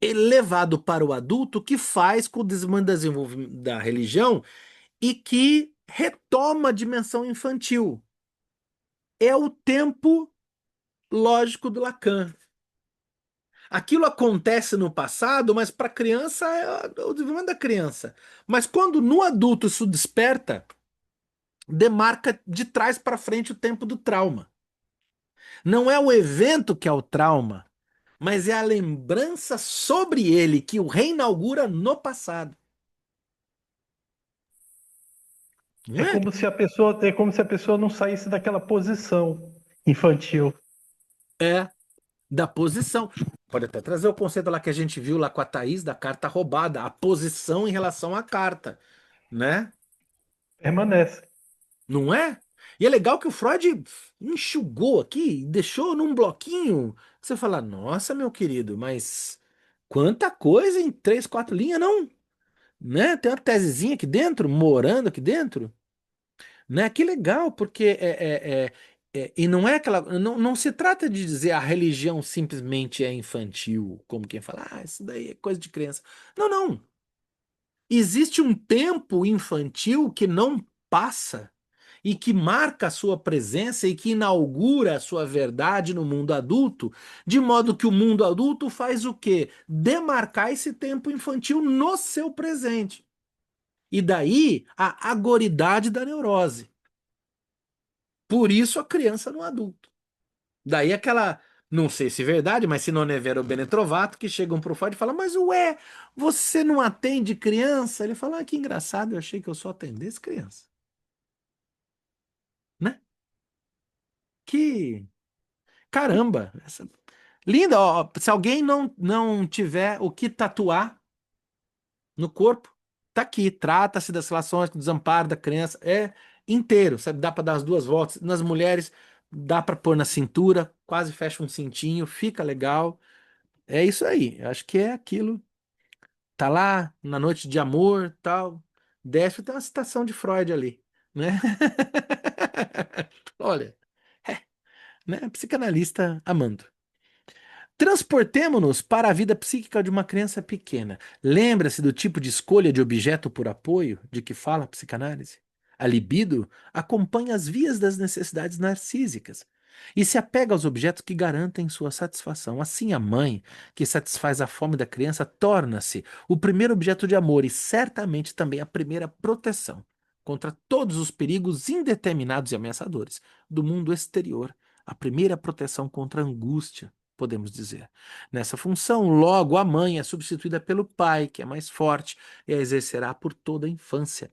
levado para o adulto que faz com o desenvolvimento da religião e que retoma a dimensão infantil. É o tempo lógico do Lacan. Aquilo acontece no passado, mas para a criança é o desenvolvimento da criança. Mas quando no adulto isso desperta, demarca de trás para frente o tempo do trauma. Não é o evento que é o trauma, mas é a lembrança sobre ele que o reinaugura no passado. Não é? É como se a pessoa não saísse daquela posição infantil. É da posição. Pode até trazer o conceito lá que a gente viu lá com a Thaís da carta roubada, a posição em relação à carta, né? Permanece. Não é? E é legal que o Freud enxugou aqui, deixou num bloquinho. Você fala, nossa, meu querido, mas quanta coisa em três, quatro linhas, não? Né? Tem uma tesezinha aqui dentro, morando aqui dentro, né? Que legal, porque e não é aquela, não se trata de dizer a religião simplesmente é infantil, como quem fala, isso daí é coisa de criança. Não, não. Existe um tempo infantil que não passa e que marca a sua presença e que inaugura a sua verdade no mundo adulto, de modo que o mundo adulto faz o quê? Demarcar esse tempo infantil no seu presente. E daí a agoridade da neurose. Por isso a criança no adulto. Daí aquela, não sei se é verdade, mas se não é vero bene trovato, que chegam pro Freud e falam, mas ué, você não atende criança? Ele fala, que engraçado, eu achei que eu só atendesse criança. Né? Que caramba. Linda, ó, se alguém não tiver o que tatuar no corpo, tá aqui. Trata-se das relações com o desamparo da criança. É inteiro, sabe? Dá para dar as duas voltas. Nas mulheres, dá para pôr na cintura, quase fecha um cintinho, fica legal. É isso aí. Eu acho que é aquilo. Tá lá na noite de amor, tal. Desce, tem uma citação de Freud ali, né? Olha, né? Psicanalista amando. Transportemo-nos para a vida psíquica de uma criança pequena. Lembra-se do tipo de escolha de objeto por apoio de que fala a psicanálise? A libido acompanha as vias das necessidades narcísicas e se apega aos objetos que garantem sua satisfação. Assim, a mãe, que satisfaz a fome da criança, torna-se o primeiro objeto de amor e certamente também a primeira proteção contra todos os perigos indeterminados e ameaçadores do mundo exterior. A primeira proteção contra a angústia, podemos dizer. Nessa função, logo, a mãe é substituída pelo pai, que é mais forte e a exercerá por toda a infância.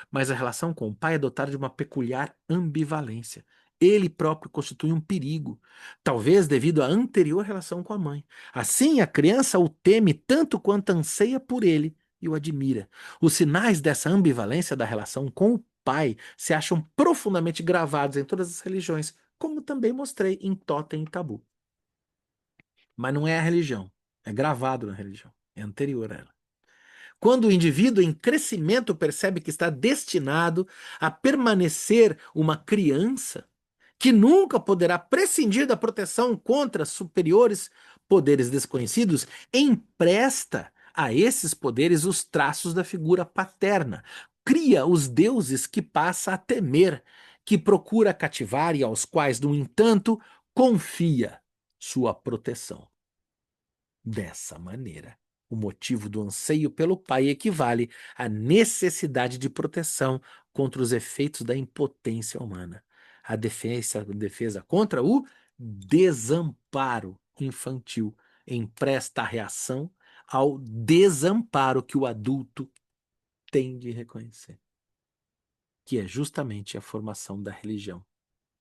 Mas a relação com o pai é dotada de uma peculiar ambivalência. Ele próprio constitui um perigo, talvez devido à anterior relação com a mãe. Assim, a criança o teme tanto quanto anseia por ele e o admira. Os sinais dessa ambivalência da relação com o pai se acham profundamente gravados em todas as religiões, como também mostrei em Totem e Tabu. Mas não é a religião. É gravado na religião. É anterior a ela. Quando o indivíduo em crescimento percebe que está destinado a permanecer uma criança, que nunca poderá prescindir da proteção contra superiores poderes desconhecidos, empresta a esses poderes os traços da figura paterna, cria os deuses que passa a temer, que procura cativar e aos quais, no entanto, confia sua proteção. Dessa maneira, o motivo do anseio pelo pai equivale à necessidade de proteção contra os efeitos da impotência humana. A defesa contra o desamparo infantil empresta a reação ao desamparo que o adulto tem de reconhecer, que é justamente a formação da religião,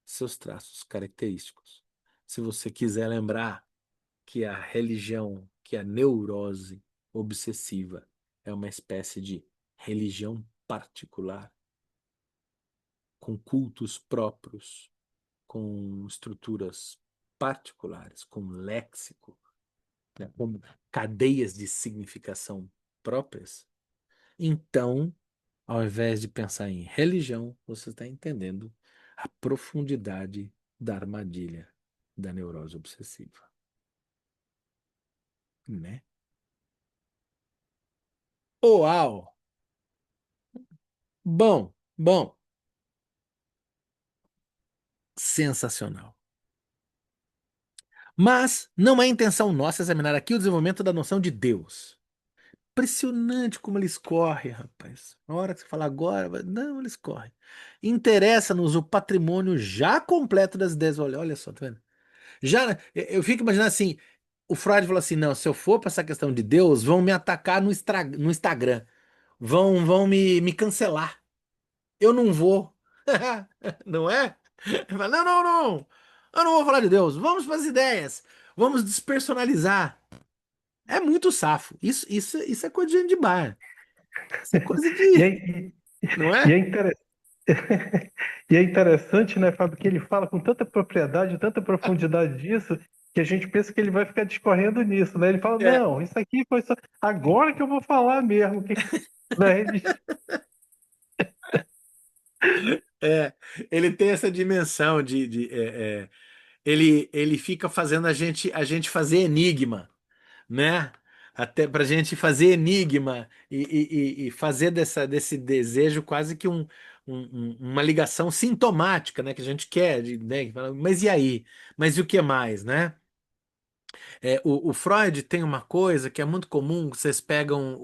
seus traços característicos. Se você quiser lembrar que a religião, que a neurose obsessiva é uma espécie de religião particular, com cultos próprios, com estruturas particulares, com léxico, né, com cadeias de significação próprias. Então, ao invés de pensar em religião, você está entendendo a profundidade da armadilha da neurose obsessiva, né? Uau! Bom, bom, sensacional. Mas não é intenção nossa examinar aqui o desenvolvimento da noção de Deus. Impressionante como ele escorre, rapaz. Na hora que você fala agora, não, ele escorre. Interessa-nos o patrimônio já completo das ideias. Olha só, tá vendo? Já, eu fico imaginando assim, o Freud falou assim, não, se eu for para essa questão de Deus, vão me atacar no Instagram. Vão me cancelar. Eu não vou. Não é? Ele fala, não, não, não. Eu não vou falar de Deus. Vamos para as ideias. Vamos despersonalizar. É muito safo. Isso é coisa de gente de bar. Isso é coisa E de. é, Não e é? é inter- e é interessante, né, Fábio, que ele fala com tanta propriedade, tanta profundidade disso, que a gente pensa que ele vai ficar discorrendo nisso, né? Ele fala, É, não, isso aqui foi só... Agora que eu vou falar mesmo. Né? é. Ele tem essa dimensão ele fica fazendo a gente fazer enigma, né? Até pra gente fazer enigma e fazer desse desejo quase que uma ligação sintomática, né? Que a gente quer, né? Mas e aí? Mas e o que mais, né? O Freud tem uma coisa que é muito comum, vocês pegam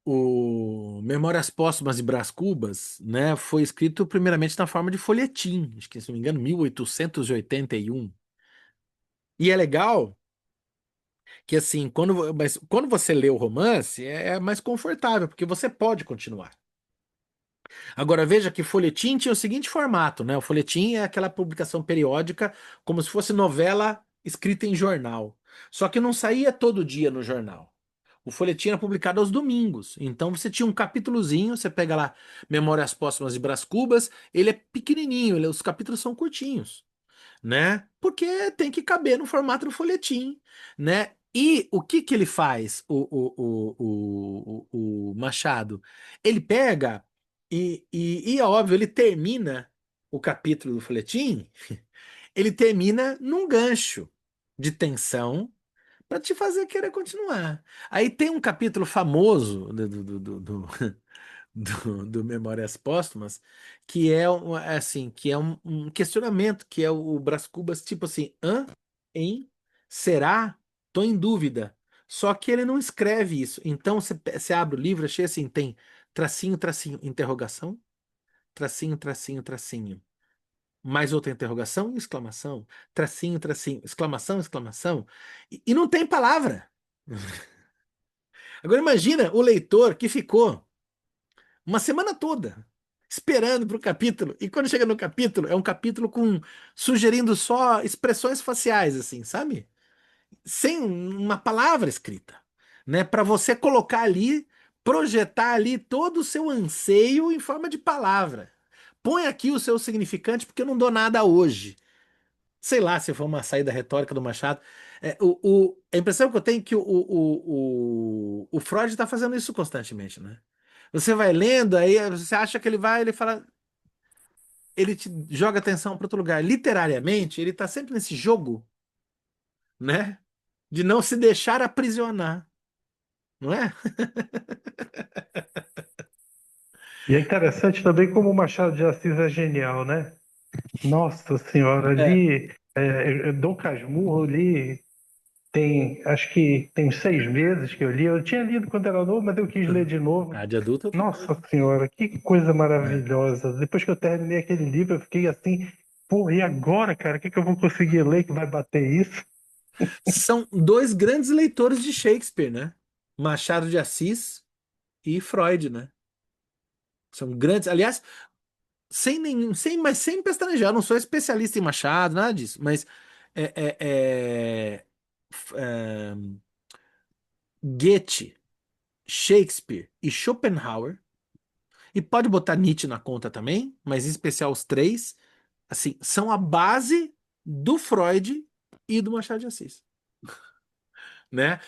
o Memórias Póstumas de Brás Cubas, né? Foi escrito primeiramente na forma de folhetim, acho que se não me engano, 1881. E é legal que assim, quando você lê o romance, é mais confortável, porque você pode continuar. Agora veja que folhetim tinha o seguinte formato, né? O folhetim é aquela publicação periódica, como se fosse novela escrita em jornal. Só que não saía todo dia no jornal. O folhetim era publicado aos domingos. Então você tinha um capítulozinho, você pega lá Memórias Póstumas de Brás Cubas, ele é pequenininho, os capítulos são curtinhos, né? Porque tem que caber no formato do folhetim, né? E o que que ele faz, o Machado? Ele pega e é óbvio, ele termina o capítulo do folhetim, ele termina num gancho de tensão para te fazer querer continuar. Aí tem um capítulo famoso do Memórias Póstumas, que é assim, que é um questionamento, que é o Brás Cubas, tipo assim, hã? Hein? Será? Tô em dúvida. Só que ele não escreve isso. Então você abre o livro, achei assim, tem tracinho, tracinho, interrogação, tracinho, tracinho, tracinho. Mais outra interrogação, exclamação, tracinho, tracinho, exclamação, exclamação. E não tem palavra. Agora imagina o leitor que ficou uma semana toda esperando para o capítulo, e quando chega no capítulo, é um capítulo com sugerindo só expressões faciais, assim, sabe? Sem uma palavra escrita, né? Para você colocar ali, projetar ali todo o seu anseio em forma de palavra. Põe aqui o seu significante, porque eu não dou nada hoje. Sei lá se foi uma saída retórica do Machado. A impressão que eu tenho é que o Freud está fazendo isso constantemente, né? Você vai lendo, aí você acha que ele fala, ele te joga atenção para outro lugar. Literariamente, ele está sempre nesse jogo, né? De não se deixar aprisionar, não é? E é interessante também como o Machado de Assis é genial, né? Nossa Senhora, É. ali, Dom Casmurro ali, acho que tem uns 6 meses que eu li. Eu tinha lido quando era novo, mas eu quis ler de novo. Ah, de adulto é outra coisa. Nossa Senhora, que coisa É. maravilhosa. Depois que eu terminei aquele livro, eu fiquei assim, pô, e agora, cara, o que que eu vou conseguir ler que vai bater isso? São dois grandes leitores de Shakespeare, né? Machado de Assis e Freud, né? São grandes. Aliás, mas sem pestanejar, eu não sou especialista em Machado, nada disso, mas é, é, é, é, Goethe, Shakespeare e Schopenhauer, e pode botar Nietzsche na conta também, mas em especial os três, assim, são a base do Freud e do Machado de Assis, né?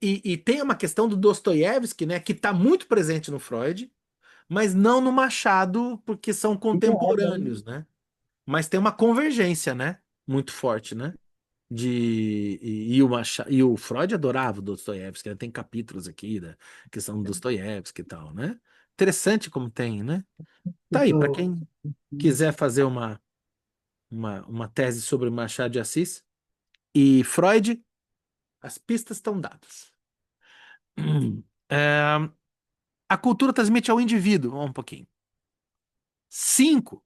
E tem uma questão do Dostoiévski, né, que está muito presente no Freud, mas não no Machado, porque são contemporâneos, né? Mas tem uma convergência, né? Muito forte, né? E o Freud adorava o Dostoiévski, né? Tem capítulos aqui da questão do Dostoiévski e tal, né? Interessante como tem, né? Tá aí, para Isso, quem quiser fazer uma. uma tese sobre Machado de Assis e Freud, as pistas estão dadas. É, a cultura transmite ao indivíduo, vamos um pouquinho. 5.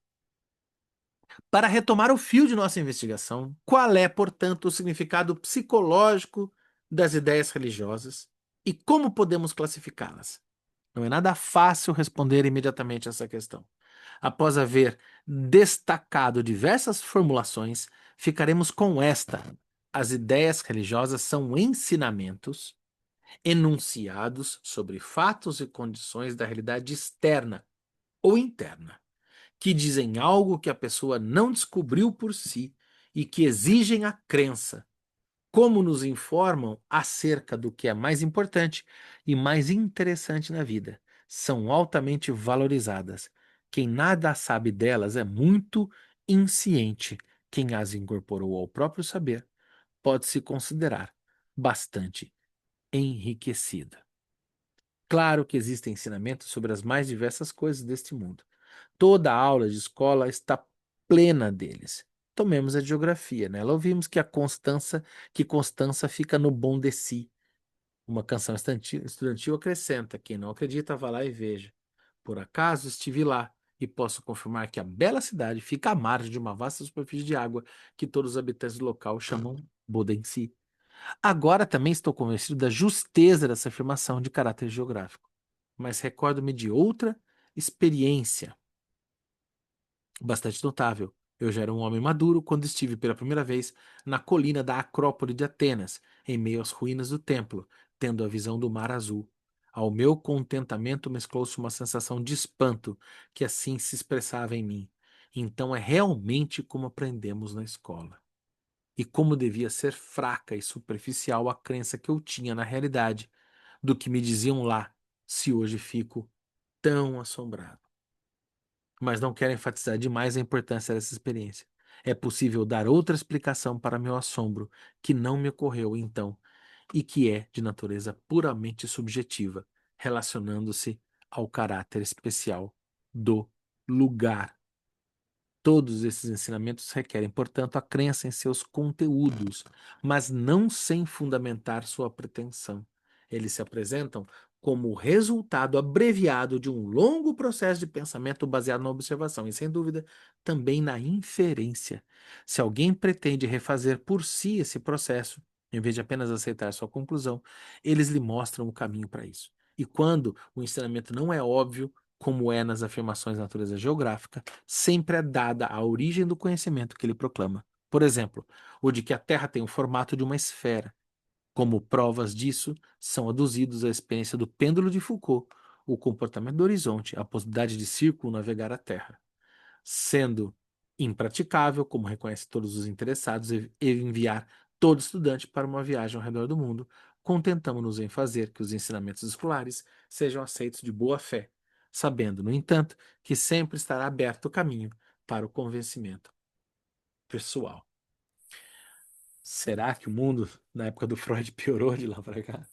Para retomar o fio de nossa investigação, qual é, portanto, o significado psicológico das ideias religiosas e como podemos classificá-las? Não é nada fácil responder imediatamente essa questão. Após haver destacado diversas formulações, ficaremos com esta. As ideias religiosas são ensinamentos enunciados sobre fatos e condições da realidade externa ou interna que dizem algo que a pessoa não descobriu por si e que exigem a crença, como nos informam acerca do que é mais importante e mais interessante na vida. São altamente valorizadas. Quem nada sabe delas é muito insciente. Quem as incorporou ao próprio saber pode se considerar bastante enriquecida. Claro que existem ensinamentos sobre as mais diversas coisas deste mundo. Toda a aula de escola está plena deles. Tomemos a de geografia, né? Nela ouvimos que Constança fica no bom de si. Uma canção estudantil acrescenta: quem não acredita, vá lá e veja. Por acaso estive lá e posso confirmar que a bela cidade fica à margem de uma vasta superfície de água que todos os habitantes do local chamam Bodensi. Agora também estou convencido da justeza dessa afirmação de caráter geográfico, mas recordo-me de outra experiência bastante notável. Eu já era um homem maduro quando estive pela primeira vez na colina da Acrópole de Atenas, em meio às ruínas do templo, tendo a visão do mar azul. Ao meu contentamento mesclou-se uma sensação de espanto que assim se expressava em mim. Então é realmente como aprendemos na escola. E como devia ser fraca e superficial a crença que eu tinha na realidade do que me diziam lá, se hoje fico tão assombrado. Mas não quero enfatizar demais a importância dessa experiência. É possível dar outra explicação para meu assombro, que não me ocorreu então, e que é de natureza puramente subjetiva, relacionando-se ao caráter especial do lugar. Todos esses ensinamentos requerem, portanto, a crença em seus conteúdos, mas não sem fundamentar sua pretensão. Eles se apresentam como o resultado abreviado de um longo processo de pensamento baseado na observação e, sem dúvida, também na inferência. Se alguém pretende refazer por si esse processo, em vez de apenas aceitar sua conclusão, eles lhe mostram o caminho para isso. E quando o ensinamento não é óbvio, como é nas afirmações de natureza geográfica, sempre é dada a origem do conhecimento que ele proclama. Por exemplo, o de que a Terra tem o formato de uma esfera. Como provas disso, são aduzidos a experiência do pêndulo de Foucault, o comportamento do horizonte, a possibilidade de círculo navegar a Terra. Sendo impraticável, como reconhecem todos os interessados, enviar todo estudante para uma viagem ao redor do mundo, contentamos-nos em fazer que os ensinamentos escolares sejam aceitos de boa fé, sabendo, no entanto, que sempre estará aberto o caminho para o convencimento pessoal. Será que o mundo, na época do Freud, piorou de lá para cá?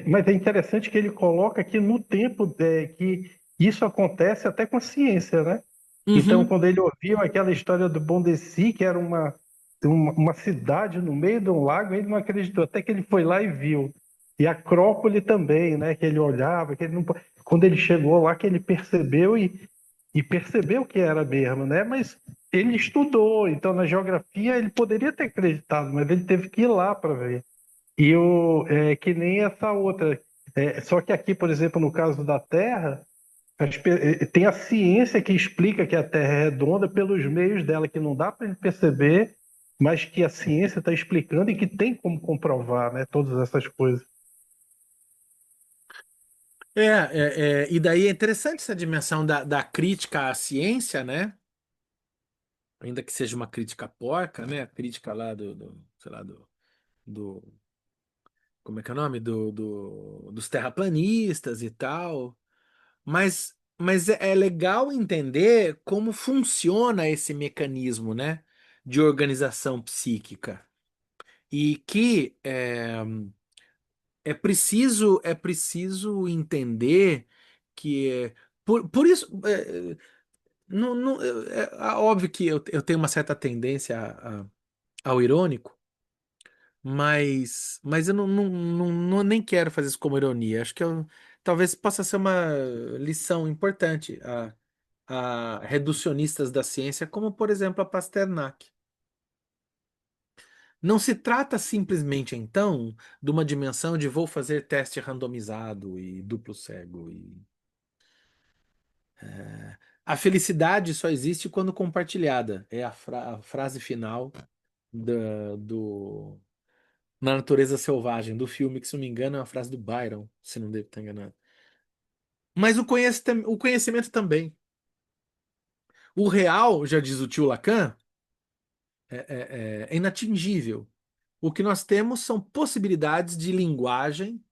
Mas é interessante que ele coloca aqui no tempo que isso acontece até com a ciência, né? Então, Uhum. quando ele ouviu aquela história do Bondesi, que era uma cidade no meio de um lago, ele não acreditou, até que ele foi lá e viu. E a Acrópole também, né? Que ele olhava, que ele não... quando ele chegou lá, que ele percebeu e percebeu que era mesmo, né? Mas ele estudou, então na geografia ele poderia ter acreditado, mas ele teve que ir lá para ver. Que nem essa outra. Só que aqui, por exemplo, no caso da Terra, tem a ciência que explica que a Terra é redonda pelos meios dela, que não dá para ele perceber, mas que a ciência está explicando e que tem como comprovar, né? Todas essas coisas. E daí é interessante essa dimensão da crítica à ciência, né? Ainda que seja uma crítica porca, né? A crítica lá sei lá, do, como é que é o nome? Dos terraplanistas e tal. Mas é legal entender como funciona esse mecanismo, né? De organização psíquica. E que é preciso entender que por isso. Não, não, óbvio que eu tenho uma certa tendência ao irônico, mas eu nem quero fazer isso como ironia. Acho que talvez possa ser uma lição importante a reducionistas da ciência, como por exemplo a Pasternak. Não se trata simplesmente, então, de uma dimensão de vou fazer teste randomizado e duplo cego. A felicidade só existe quando compartilhada. É a frase final do Na Natureza Selvagem, do filme, que se não me engano é uma frase do Byron, se não devo estar enganado. Mas o conhecimento também. O real, já diz o tio Lacan, é inatingível. O que nós temos são possibilidades de linguagem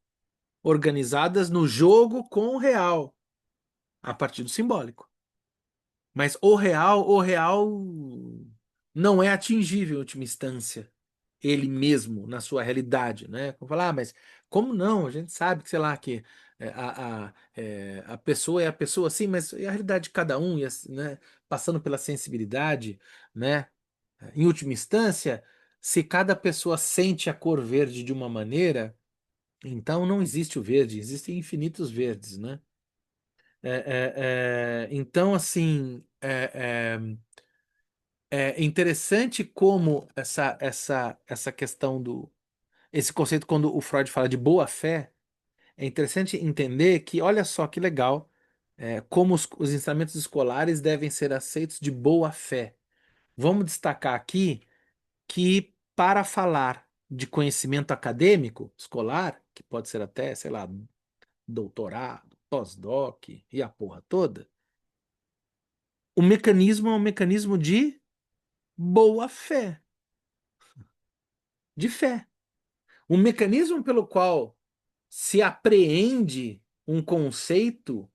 organizadas no jogo com o real, a partir do simbólico. Mas o real não é atingível em última instância, ele mesmo, na sua realidade, né? Vamos falar, mas como não? A gente sabe que, sei lá, que a pessoa é a pessoa, sim, mas é a realidade de cada um, e né? Passando pela sensibilidade, né? Em última instância, se cada pessoa sente a cor verde de uma maneira, então não existe o verde, existem infinitos verdes, né? Então, assim, é interessante como essa questão esse conceito, quando o Freud fala de boa-fé, é interessante entender que, olha só que legal, como os ensinamentos escolares devem ser aceitos de boa-fé. Vamos destacar aqui que, para falar de conhecimento acadêmico escolar, que pode ser até, sei lá, doutorado, pós-doc e a porra toda, o mecanismo é um mecanismo de boa-fé, de fé. O mecanismo pelo qual se apreende um conceito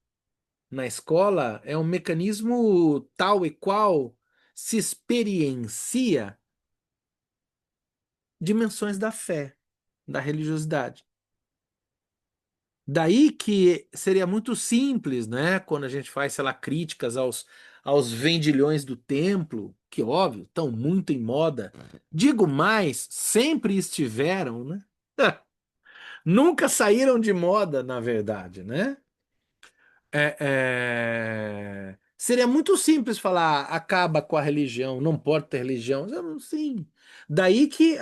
na escola é um mecanismo tal e qual se experiencia dimensões da fé, da religiosidade. Daí que seria muito simples, né, quando a gente faz, sei lá, críticas aos vendilhões do templo, que óbvio, estão muito em moda. Digo mais, sempre estiveram, né? Nunca saíram de moda, na verdade, né? Seria muito simples falar acaba com a religião, não pode ter religião. Sim. Daí que,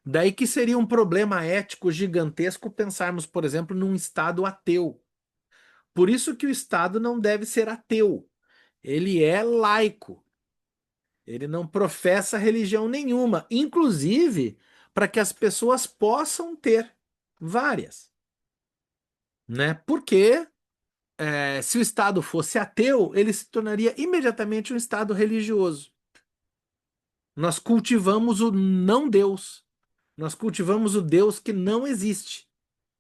daí que seria um problema ético gigantesco pensarmos, por exemplo, num Estado ateu. Por isso que o Estado não deve ser ateu. Ele é laico. Ele não professa religião nenhuma, inclusive para que as pessoas possam ter várias, né? Porque se o Estado fosse ateu, ele se tornaria imediatamente um Estado religioso. Nós cultivamos o não Deus. Nós cultivamos o Deus que não existe.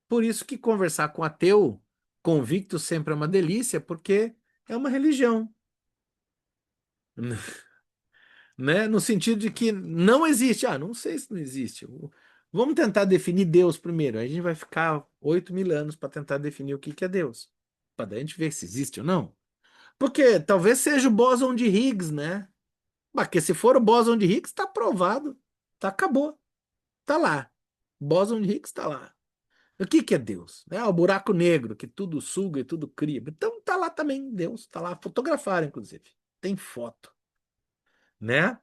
Por isso que conversar com ateu convicto sempre é uma delícia, porque é uma religião, né? No sentido de que não existe. Ah, não sei se não existe. Vamos tentar definir Deus primeiro. Aí a gente vai ficar 8.000 anos para tentar definir o que que é Deus, para daí a gente ver se existe ou não. Porque talvez seja o bóson de Higgs, né? Porque se for o bóson de Higgs, está provado. Tá, acabou. Tá lá. Bóson de Higgs está lá. O que que é Deus? É o buraco negro que tudo suga e tudo cria. Então tá lá também Deus, tá lá fotografaram inclusive. Tem foto, né?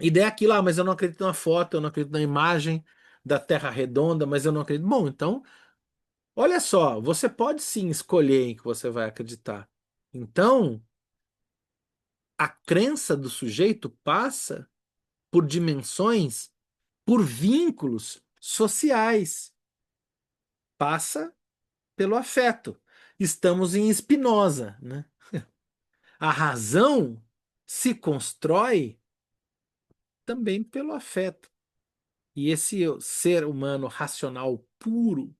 E daí aquilo, mas eu não acredito na foto, eu não acredito na imagem da Terra redonda, mas eu não acredito. Bom, então, olha só, você pode sim escolher em que você vai acreditar. Então, a crença do sujeito passa por dimensões, por vínculos sociais, passa pelo afeto. Estamos em Spinoza, né? A razão se constrói também pelo afeto. E esse ser humano racional puro,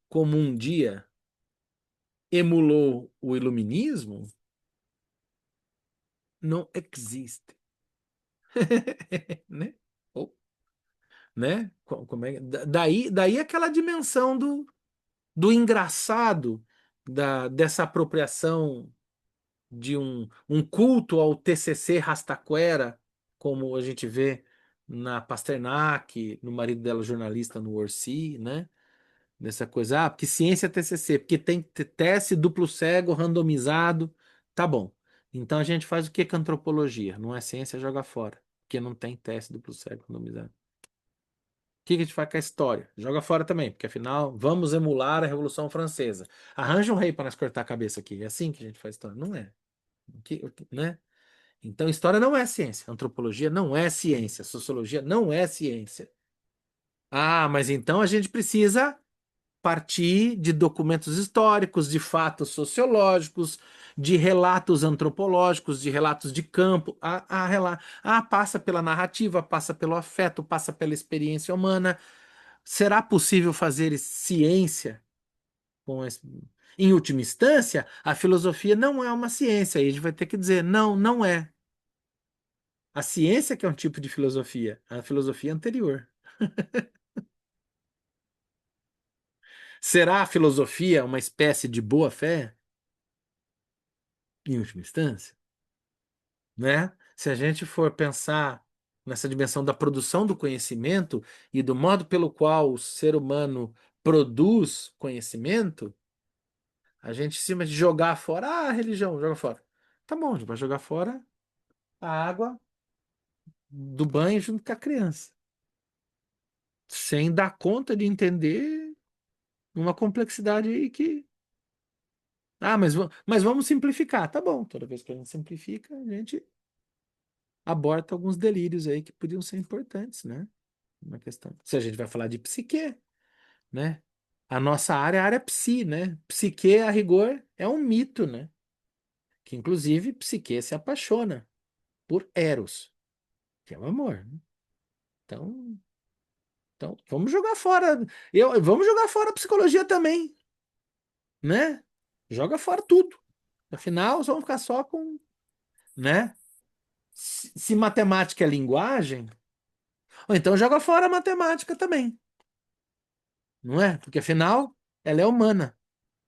como um dia emulou o iluminismo, não existe. Né? Ou, né? Como é? Daí aquela dimensão do engraçado dessa apropriação de um culto ao TCC Rastaquera, como a gente vê na Pasternak, no marido dela jornalista no Orsi, né? Dessa coisa, porque ciência é TCC, porque tem teste duplo cego, randomizado, tá bom. Então a gente faz o que com antropologia? Não é ciência, joga fora, porque não tem teste duplo cego, randomizado. O que que a gente faz com a história? Joga fora também, porque afinal, vamos emular a Revolução Francesa. Arranja um rei para nós cortar a cabeça aqui. É assim que a gente faz história. Não é. Né? Então, história não é ciência. Antropologia não é ciência. Sociologia não é ciência. Ah, mas então a gente precisa partir de documentos históricos, de fatos sociológicos, de relatos antropológicos, de relatos de campo. Passa pela narrativa, passa pelo afeto, passa pela experiência humana. Será possível fazer ciência com esse... Em última instância, a filosofia não é uma ciência. Aí a gente vai ter que dizer, não, não é. A ciência que é um tipo de filosofia, a filosofia anterior. Será a filosofia uma espécie de boa-fé, em última instância? Né? Se a gente for pensar nessa dimensão da produção do conhecimento e do modo pelo qual o ser humano produz conhecimento, a gente, em cima de jogar fora, a religião, joga fora. Tá bom, a gente vai jogar fora a água do banho junto com a criança, sem dar conta de entender uma complexidade aí que. Ah, mas vamos simplificar. Tá bom, toda vez que a gente simplifica, a gente aborta alguns delírios aí que podiam ser importantes, né? Uma questão. Se a gente vai falar de psique, né? A nossa área é a área psi, né? Psique, a rigor, é um mito, né? Que inclusive psique se apaixona por Eros, que é o amor, né? Então, vamos jogar fora. Vamos jogar fora a psicologia também, né? Joga fora tudo. Afinal, vamos ficar só com, né? Se matemática é linguagem, ou então joga fora a matemática também, não é? Porque afinal, ela é humana,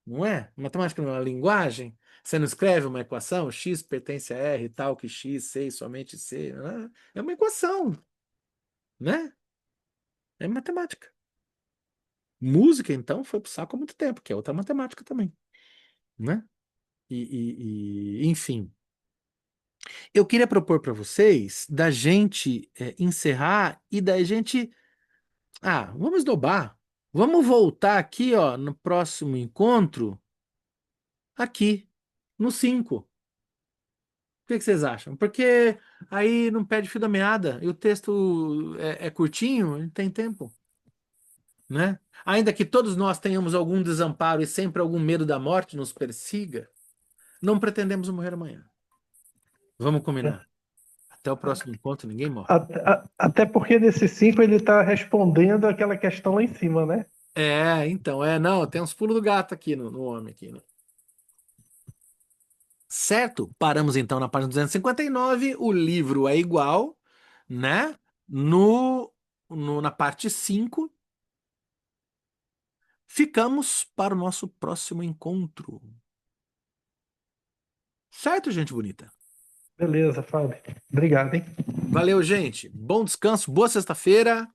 não é? Matemática não é uma linguagem. Você não escreve uma equação, x pertence a r, tal que x, c, somente c. É uma equação, né? É matemática. Música, então, foi pro saco há muito tempo, que é outra matemática também, né? Enfim. Eu queria propor para vocês da gente encerrar e da gente. Vamos esnobar. Vamos voltar aqui, ó, no próximo encontro, aqui, no 5. O que que vocês acham? Porque aí não perde fio da meada e o texto é curtinho, tem tempo, né? Ainda que todos nós tenhamos algum desamparo e sempre algum medo da morte nos persiga, não pretendemos morrer amanhã. Vamos combinar. Até o próximo encontro, ninguém morre. Até porque nesse 5 ele está respondendo aquela questão lá em cima, né? Então, não, tem uns pulos do gato aqui no homem aqui, né? Certo? Paramos então na página 259, o livro é igual, né? Na parte 5, ficamos para o nosso próximo encontro. Certo, gente bonita? Beleza, Fábio. Obrigado, hein? Valeu, gente. Bom descanso, boa sexta-feira.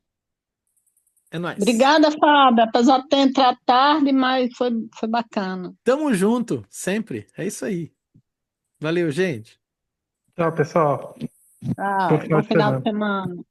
É nóis. Obrigada, Fábio. Apesar de ter entrado tarde, mas foi bacana. Tamo junto, sempre. É isso aí. Valeu, gente. Tchau, pessoal. Bom Tchau. final Bom de final de semana. semana.